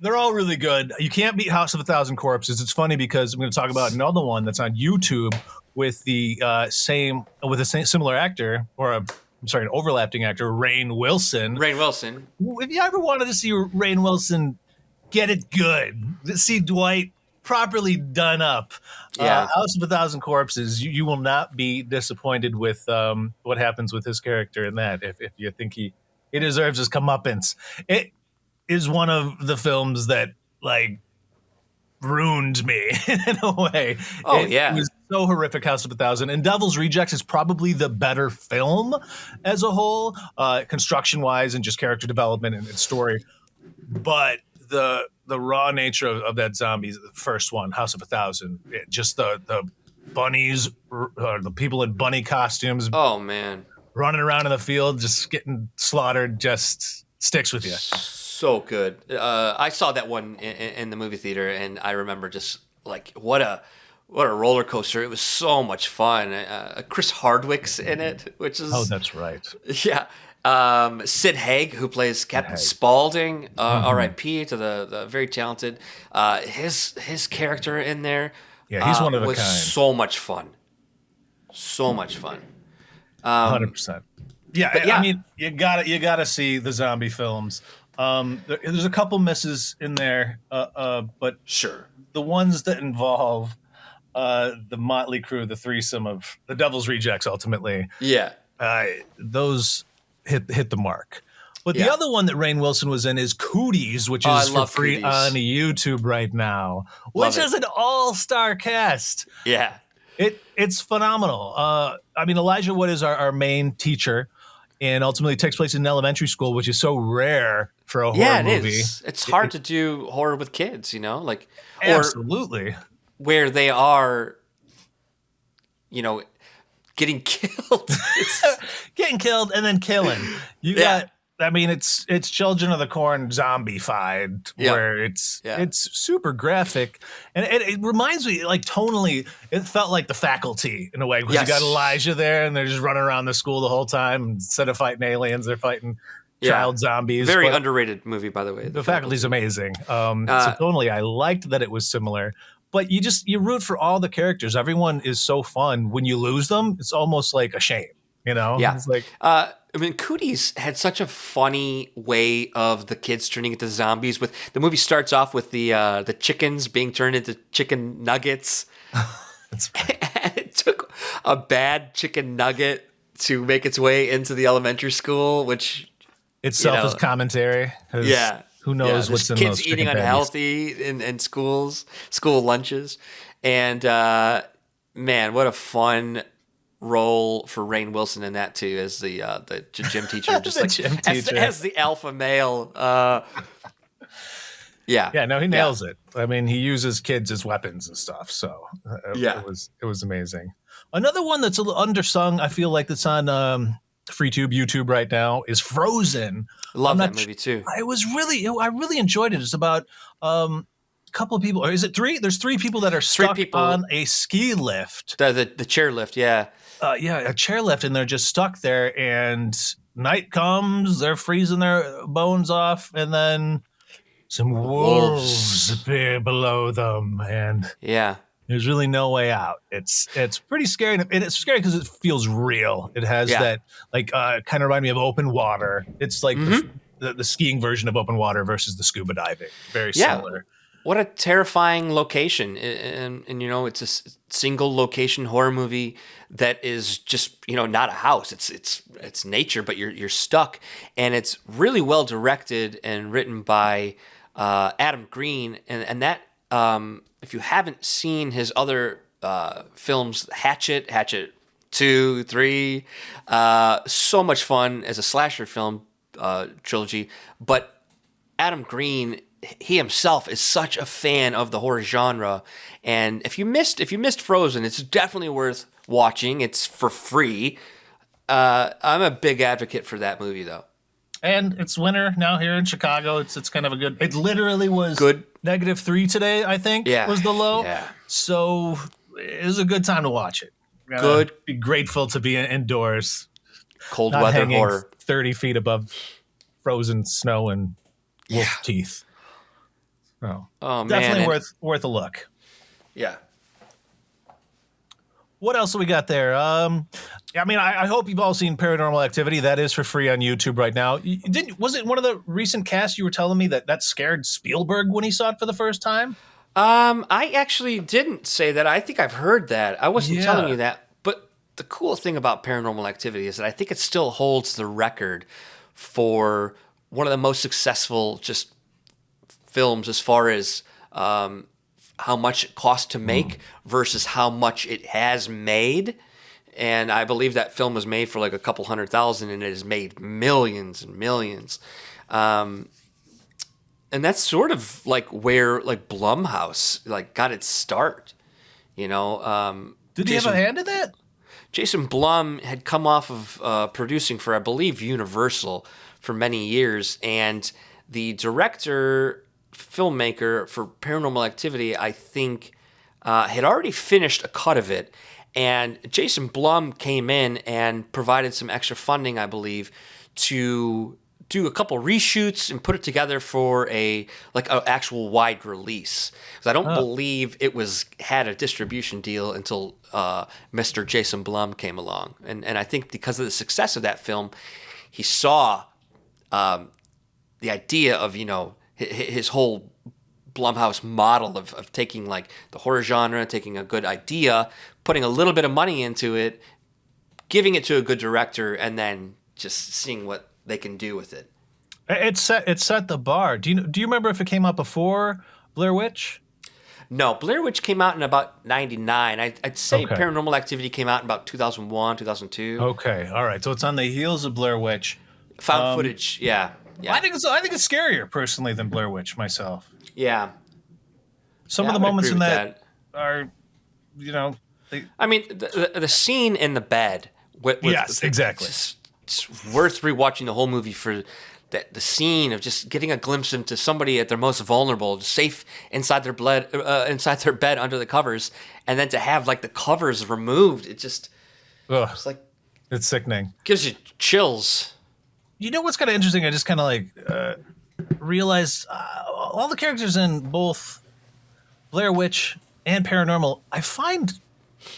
They're all really good. You can't beat House of a Thousand Corpses. It's funny because I'm going to talk about another one that's on YouTube with the similar actor, or an overlapping actor, Rainn Wilson. If you ever wanted to see Rainn Wilson get it good, see Dwight properly done up, House of a Thousand Corpses, you will not be disappointed with what happens with his character in that. If you think he deserves his comeuppance, it is one of the films that like ruined me in a way. It was so horrific, House of a Thousand. And Devil's Rejects is probably the better film as a whole, construction-wise and just character development and story. But the raw nature of that zombie, the first one, House of a Thousand, just the bunnies, the people in bunny costumes. Oh, man. Running around in the field, just getting slaughtered, just sticks with you. So good. I saw that one in the movie theater, and I remember just like what a roller coaster. It was so much fun. Chris Hardwick's in it, which is that's right. Yeah. Sid Haig, who plays Captain Spaulding, R.I.P. to the very talented. His character in there, he's one of a was kind. so much fun. So much fun. 100%. Yeah, I mean, you gotta see the zombie films. There's a couple misses in there, but sure, the ones that involve the motley crew, the threesome of the Devil's Rejects, ultimately, those hit the mark. But the other one that Rainn Wilson was in is Cooties, which I is for love free Cooties. on YouTube right now, Love which it. is an all-star cast. Yeah. It's phenomenal. I mean, Elijah Wood is our main teacher, and ultimately takes place in elementary school, which is so rare for a horror Yeah, it movie. is. It's hard to do horror with kids, you know, like, or Absolutely. where they are, you know, getting killed. Getting killed and then killing. You got. I mean, it's Children of the Corn zombie-fied, where it's super graphic, and it reminds me, like, tonally, it felt like The Faculty in a way, because you got Elijah there, and they're just running around the school the whole time. Instead of fighting aliens, they're fighting child zombies. Very underrated movie, by the way. The Faculty's amazing. So totally, I liked that it was similar. But you root for all the characters. Everyone is so fun. When you lose them, it's almost like a shame. You know? Yeah. It's like, I mean, Cooties had such a funny way of the kids turning into zombies. With the movie starts off with the chickens being turned into chicken nuggets. That's right. It took a bad chicken nugget to make its way into the elementary school, which itself is commentary. Yeah. Who knows what's in those kids eating unhealthy in school lunches. And man, what a fun role for Rainn Wilson in that too, as the gym teacher, just as the alpha male. No, he nails it. I mean, he uses kids as weapons and stuff. So it was amazing. Another one that's a little undersung, I feel like, that's on FreeTube, YouTube right now, is Frozen. Love that movie too. I really enjoyed it. It's about a couple of people, or is it three? There's three people that are stuck on a ski lift. The chair lift, a chair lift, and they're just stuck there, and night comes, they're freezing their bones off, and then some wolves appear below them, and there's really no way out. It's pretty scary, and it's scary because it feels real. It has that, like, kind of remind me of Open Water. It's like the skiing version of Open Water versus the scuba diving. Very similar. What a terrifying location. And you know, it's a single location horror movie that is just, you know, not a house. It's nature, but you're stuck. And it's really well directed and written by Adam Green. And that, if you haven't seen his other films, Hatchet 2, 3, so much fun as a slasher film trilogy. But Adam Green, he himself is such a fan of the horror genre, and if you missed Frozen, it's definitely worth watching. It's for free. I'm a big advocate for that movie, though. And it's winter now here in Chicago. It's kind of a good. It literally was good. -3 today, I think. Was the low. Yeah. So it was a good time to watch it. Good. Be grateful to be indoors. Cold weather horror. 30 feet above frozen snow and wolf teeth. Oh man, definitely worth a look. Yeah. What else do we got there? I mean, I hope you've all seen Paranormal Activity. That is for free on YouTube right now. Was it one of the recent casts you were telling me that scared Spielberg when he saw it for the first time? I actually didn't say that. I think I've heard that. I wasn't telling you that. But the cool thing about Paranormal Activity is that I think it still holds the record for one of the most successful just films as far as how much it costs to make versus how much it has made. And I believe that film was made for like a couple $100,000, and it has made millions and millions. And that's sort of like where like Blumhouse like got its start, you know. Did he have a hand in that? Jason Blum had come off of producing for, I believe, Universal for many years, and the director, filmmaker for Paranormal Activity, I think, had already finished a cut of it, and Jason Blum came in and provided some extra funding, I believe, to do a couple reshoots and put it together for an actual wide release. Because I don't believe it had a distribution deal until Mr. Jason Blum came along, and I think because of the success of that film, he saw the idea of, you know, his whole Blumhouse model of taking like the horror genre, taking a good idea, putting a little bit of money into it, giving it to a good director, and then just seeing what they can do with it. It set the bar. Do you remember if it came out before Blair Witch? No, Blair Witch came out in about 99. I'd say Okay. Paranormal Activity came out in about 2001, 2002. Okay. All right. So it's on the heels of Blair Witch. Found footage, yeah. I Yeah. think it's scarier personally than Blair Witch myself. Yeah. Some Yeah, of I the would moments agree in with that are, you know, I mean, the scene in the bed with yes, exactly. It's worth rewatching the whole movie for that. The scene of just getting a glimpse into somebody at their most vulnerable, safe inside inside their bed under the covers, and then to have like the covers removed, Ugh, it's like it's sickening. gives you chills. You know what's kind of interesting? I just kind of realized all the characters in both Blair Witch and Paranormal, I find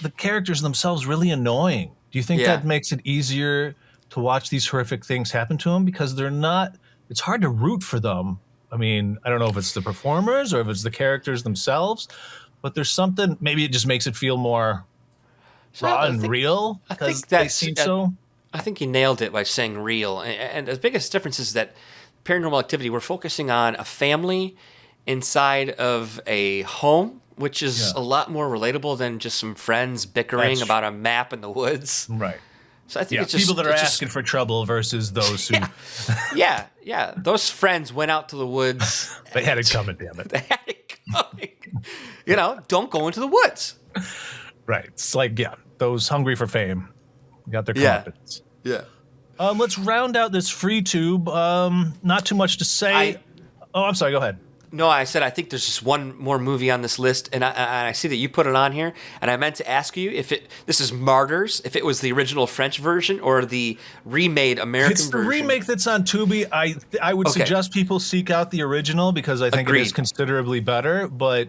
the characters themselves really annoying. Do you think Yeah. that makes it easier to watch these horrific things happen to them? Because they're not, it's hard to root for them. I mean, I don't know if it's the performers or if it's the characters themselves, but there's something, maybe it just makes it feel more raw and real I because think they that's seem so. I think you nailed it by saying real. And the biggest difference is that Paranormal Activity, we're focusing on a family inside of a home, which is Yeah. a lot more relatable than just some friends bickering That's about a map in the woods. Right. So I think Yeah, it's just people that are it's just- asking for trouble versus those who yeah. Those friends went out to the woods. they had it coming, damn it. They had it coming. Don't go into the woods. Right. It's like, yeah, those hungry for fame got their Yeah. comeuppance. Yeah. Let's round out this free tube. Not too much to say. I'm sorry. Go ahead. No, I said I think there's just one more movie on this list, and I see that you put it on here, and I meant to ask you if this is Martyrs, if it was the original French version or the remade American It's the version. remake that's on Tubi. I would Okay. suggest people seek out the original because I think it is Agreed. considerably better. But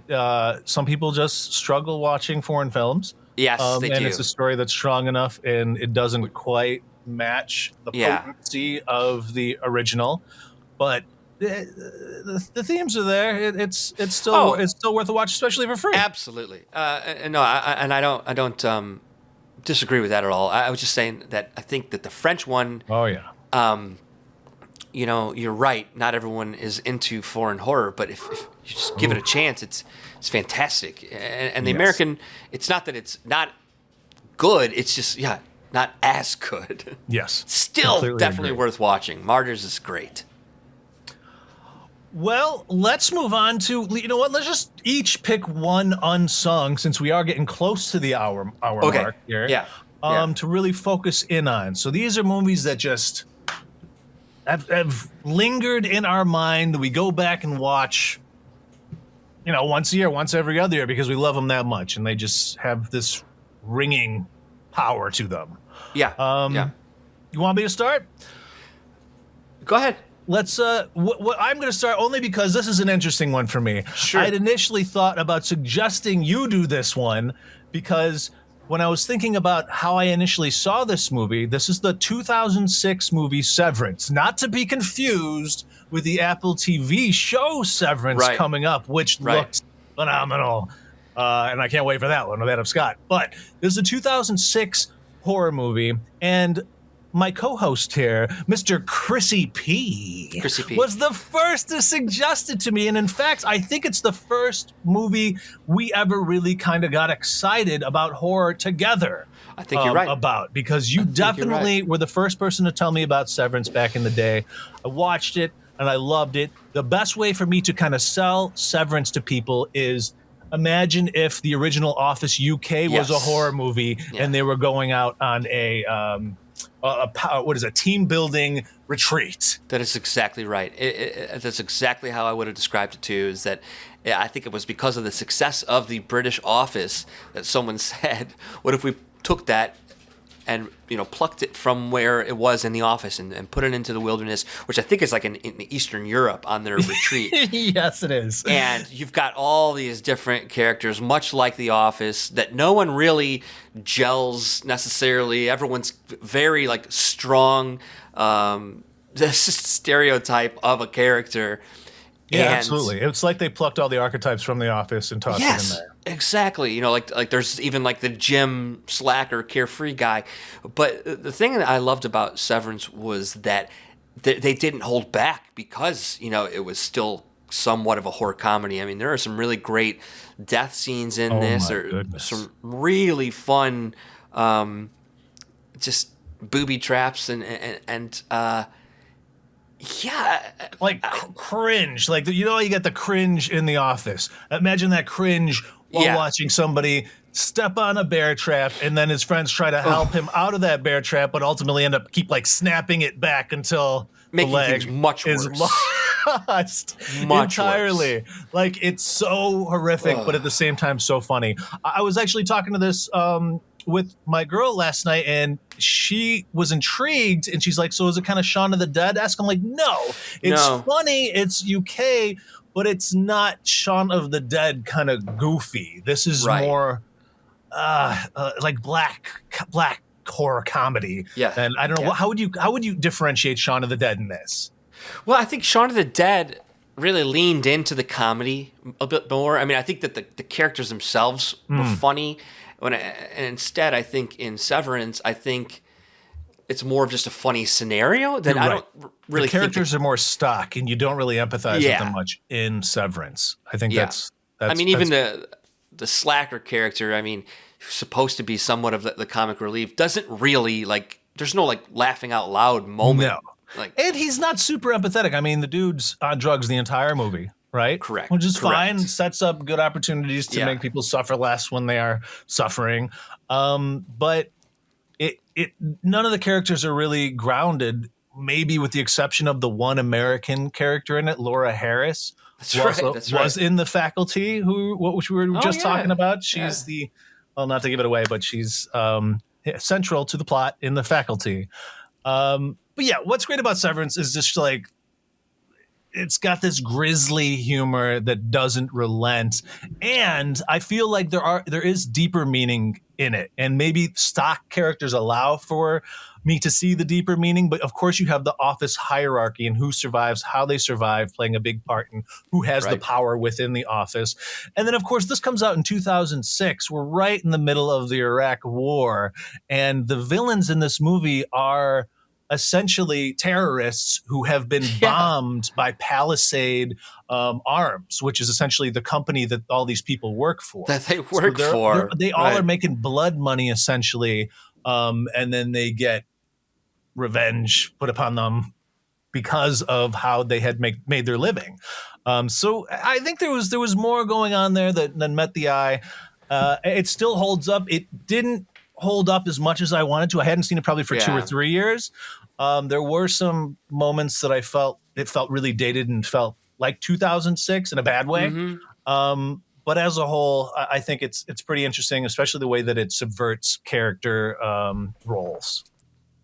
some people just struggle watching foreign films. Yes, they and do. it's a story that's strong enough, and it doesn't quite match the Yeah. potency of the original. But the themes are there. It's still worth a watch, especially for free. Absolutely. No, I don't disagree with that at all. I was just saying that I think that the French one, Oh yeah. you're right. Not everyone is into foreign horror, but if you just give it a chance, it's fantastic. And the Yes. American, it's not that it's not good. It's just not as good. Yes. Still, Completely definitely agree. worth watching. Martyrs is great. Well, let's move on to, you know what? Let's just each pick one unsung since we are getting close to the hour Okay. mark here. Yeah. To really focus in on. So these are movies that just have lingered in our mind. We go back and watch, once a year, once every other year because we love them that much, and they just have this ringing power to them. Yeah. Yeah. You want me to start? Go ahead. Let's what I'm going to start only because this is an interesting one for me. Sure. I'd initially thought about suggesting you do this one because when I was thinking about how I initially saw this movie, this is the 2006 movie Severance, not to be confused with the Apple TV show Severance Right. coming up, which Right. looked phenomenal. And I can't wait for that one with Adam Scott. But this is a 2006 horror movie, and my co-host here, Mr. Chrissy P, was the first to suggest it to me. And in fact, I think it's the first movie we ever really kind of got excited about horror together. I think you're right. About, because you definitely were the first person to tell me about Severance back in the day. I watched it and I loved it. The best way for me to kind of sell Severance to people is imagine if the original Office UK was a horror movie and they were going out on a team building retreat. That is exactly right. That's exactly how I would have described it too. Is that I think it was because of the success of the British Office that someone said, "What if we took that and plucked it from where it was in the office and put it into the wilderness," which I think is like in Eastern Europe on their retreat. Yes, it is. And you've got all these different characters, much like The Office, that no one really gels necessarily. Everyone's very strong, this stereotype of a character. Yeah, And absolutely. It's like they plucked all the archetypes from The Office and tossed it in there. Exactly. Like there's even like the gym slacker, carefree guy. But the thing that I loved about Severance was that they didn't hold back because it was still somewhat of a horror comedy. I mean, there are some really great death scenes in Oh this. my There are goodness. some really fun, just booby traps and yeah, Like cringe, like you get the cringe in The Office. Imagine that cringe while yeah, watching somebody step on a bear trap, and then his friends try to help him out of that bear trap, but ultimately end up keep like snapping it back until the making things leg much is worse, lost much worse. entirely. Like it's so horrific, but at the same time so funny. I was actually talking to this with my girl last night, and she was intrigued, and she's like, so is it kind of Shaun of the Dead-esque? I'm like, no, it's No, funny, it's UK, but it's not Shaun of the Dead kind of goofy. This is right? more like black horror comedy. Yeah, And I don't know, yeah. how would you differentiate Shaun of the Dead in this? Well, I think Shaun of the Dead really leaned into the comedy a bit more. I mean, I think that the characters themselves were funny. And instead, I think in Severance, I think it's more of just a funny scenario. Then You're I right. don't The really think characters are more stock, and you don't really empathize with them yeah, much in Severance. I think yeah. that's I that's mean, even that's the slacker character. I mean, who's supposed to be somewhat of the comic relief, doesn't really like. There's no like laughing out loud moment. no. Like And he's not super empathetic. I mean, the dude's on drugs the entire movie, right? correct, Which is fine. correct. Sets up good opportunities to Yeah, make people suffer less when they are suffering. But it none of the characters are really grounded, maybe with the exception of the one American character in it, Laura Harris, that's who right. also That's was right. in The Faculty, which we were Oh just talking yeah, about. yeah. She's the, well, not to give it away, but she's central to the plot in The Faculty. But yeah, what's great about Severance is just like it's got this grisly humor that doesn't relent, and I feel like there is deeper meaning in it, and maybe stock characters allow for me to see the deeper meaning, but of course you have the office hierarchy and who survives, how they survive, playing a big part in who has the Right. power within the office. And then of course this comes out in 2006. We're right in the middle of the Iraq war, and the villains in this movie are essentially terrorists who have been Yeah, bombed by Palisade Arms, which is essentially the company that all these people work for. that they So work for. they all are Right. making blood money essentially, and then they get revenge put upon them because of how they had made their living. So I think there was more going on there than met the eye. It still holds up. It didn't hold up as much as I wanted to. I hadn't seen it probably for 2 or 3 years. There were some moments that it felt really dated and felt like 2006 in a bad way. Mm-hmm. But as a whole, I think it's pretty interesting, especially the way that it subverts character roles.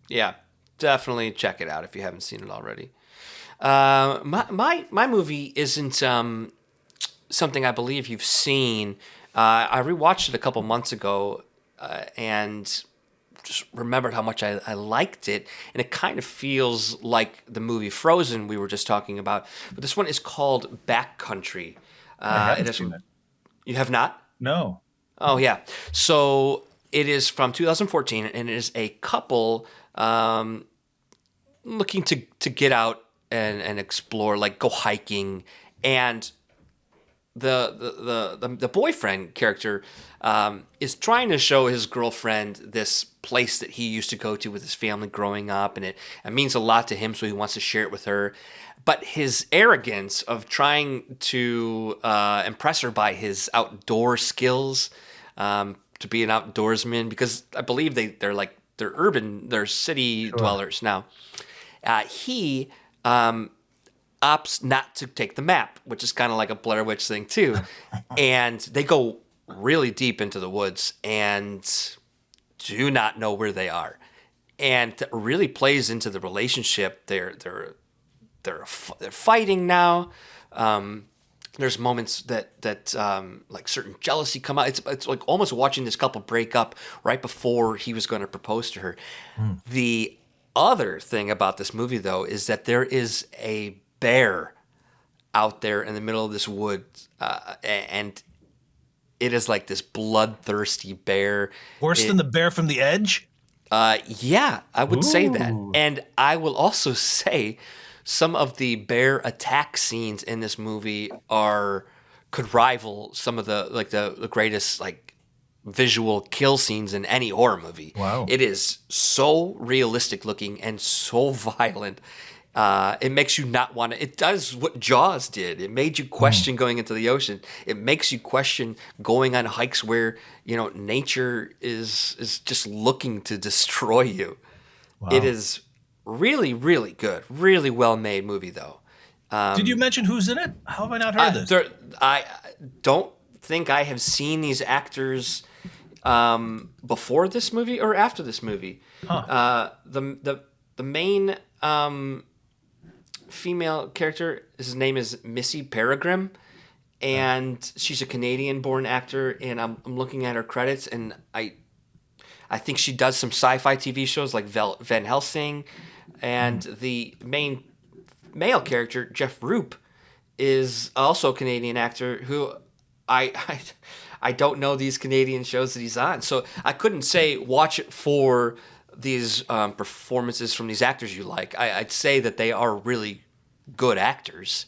Yeah, definitely check it out if you haven't seen it already. My movie isn't something I believe you've seen. I rewatched it a couple months ago and just remembered how much I liked it, and it kind of feels like the movie Frozen we were just talking about. But this one is called Backcountry. I It haven't has seen it. you have not? No. Oh yeah. So it is from 2014, and it is a couple looking to get out and explore, like go hiking, and the boyfriend character is trying to show his girlfriend this place that he used to go to with his family growing up, and it means a lot to him, so he wants to share it with her. But his arrogance of trying to impress her by his outdoor skills, to be an outdoorsman, because I believe they're city dwellers now. He opts not to take the map, which is kind of like a Blair Witch thing too. And they go really deep into the woods and do not know where they are. And that really plays into the relationship. They're fighting now. There's moments that like certain jealousy come out. It's like almost watching this couple break up right before he was going to propose to her. The other thing about this movie, though, is that there is a bear out there in the middle of this wood, and it is like this bloodthirsty bear. Worse than the bear from The Edge? Yeah, I would say that. Ooh. And I will also say some of the bear attack scenes in this movie could rival some of the greatest like visual kill scenes in any horror movie. Wow. It is so realistic looking and so violent. It makes you not want to. It does what Jaws did. It made you question going into the ocean. It makes you question going on hikes where nature is just looking to destroy you. Wow. It is really, really good. Really well made movie though. Did you mention who's in it? How have I not heard this? I don't think I have seen these actors before this movie or after this movie. Huh. The main female character, his name is Missy Peregrine, and she's a Canadian-born actor. And I'm looking at her credits, and I think she does some sci-fi TV shows like Van Helsing, and the main male character, Jeff Roop, is also a Canadian actor who I don't know these Canadian shows that he's on. So I couldn't say watch it for these performances from these actors you like. I'd say that they are really good actors,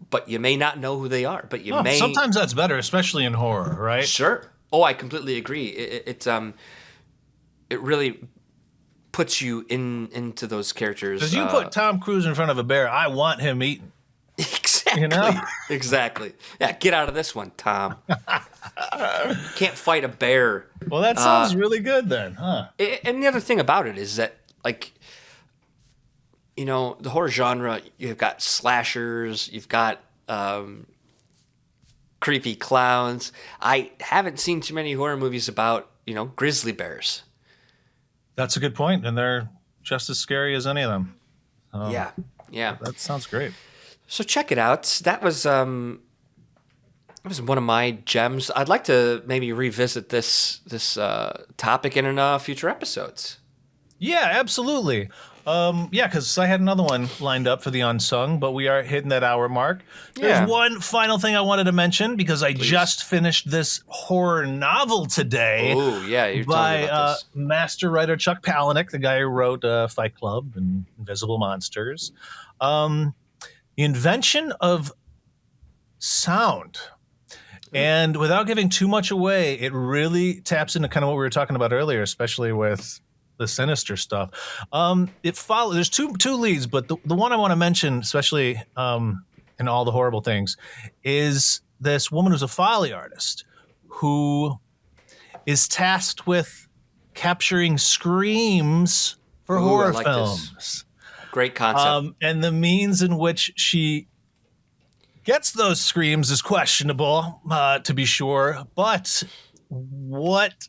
but you may not know who they are. But you may. Sometimes that's better, especially in horror, right? Sure. Oh, I completely agree. It really puts you into those characters. Because you put Tom Cruise in front of a bear, I want him eaten. Exactly. You know? Exactly. Yeah, get out of this one, Tom. Can't fight a bear. Well, that sounds really good then, huh? And the other thing about it is that, like, the horror genre, you've got slashers, you've got creepy clowns. I haven't seen too many horror movies about, grizzly bears. That's a good point, and they're just as scary as any of them. Yeah. That sounds great. So check it out. That was one of my gems. I'd like to maybe revisit this topic in future episodes. Yeah, absolutely. Because I had another one lined up for the unsung, but we are hitting that hour mark. Yeah. There's one final thing I wanted to mention because I just finished this horror novel today. Oh, yeah, you're by telling me about this. master writer Chuck Palahniuk, the guy who wrote Fight Club and Invisible Monsters. The invention of sound. And without giving too much away, it really taps into kind of what we were talking about earlier, especially with the sinister stuff. There's two leads, but the one I want to mention, especially in all the horrible things, is this woman who's a Foley artist who is tasked with capturing screams for horror I like films. this. Great concept. And the means in which she gets those screams is questionable, to be sure. But what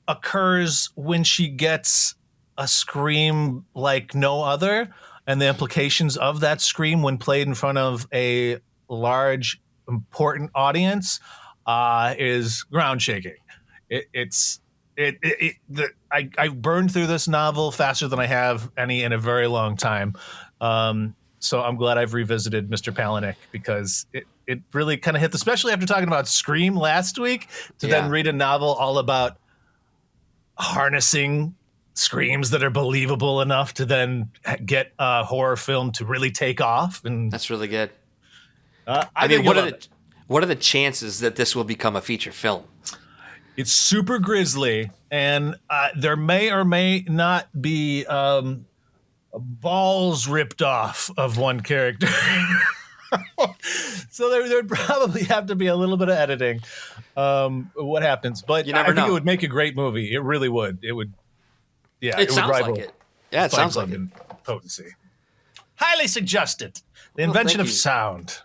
occurs when she gets a scream like no other, and the implications of that scream when played in front of a large, important audience, is ground shaking. I burned through this novel faster than I have any in a very long time. So I'm glad I've revisited Mr. Palahniuk because it really kind of hit, especially after talking about Scream last week, to then read a novel all about harnessing screams that are believable enough to then get a horror film to really take off. And That's really good. I mean, what are the chances that this will become a feature film? It's super grisly, and there may or may not be balls ripped off of one character. So there'd probably have to be a little bit of editing. What happens? But I think it would make a great movie. It really would. It would. Yeah, it sounds like it. Yeah, it sounds like it. Potency. Highly suggested. The invention of sound.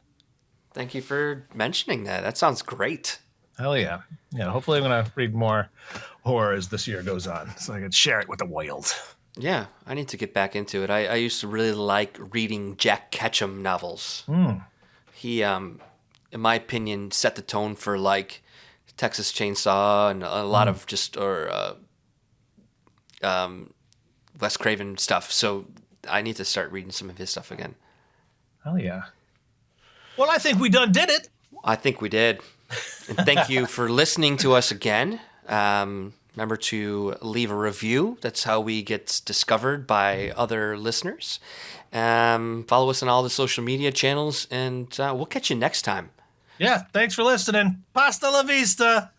Thank you for mentioning that. That sounds great. Hell yeah. Yeah, hopefully I'm going to read more horror as this year goes on so I can share it with the world. Yeah, I need to get back into it. I used to really like reading Jack Ketchum novels. He, in my opinion, set the tone for like Texas Chainsaw and a lot of Wes Craven stuff. So I need to start reading some of his stuff again. Hell yeah. Well, I think we done did it. I think we did. And thank you for listening to us again. Remember to leave a review. That's how we get discovered by other listeners. Follow us on all the social media channels, and we'll catch you next time. Yeah, thanks for listening. Pasta la vista.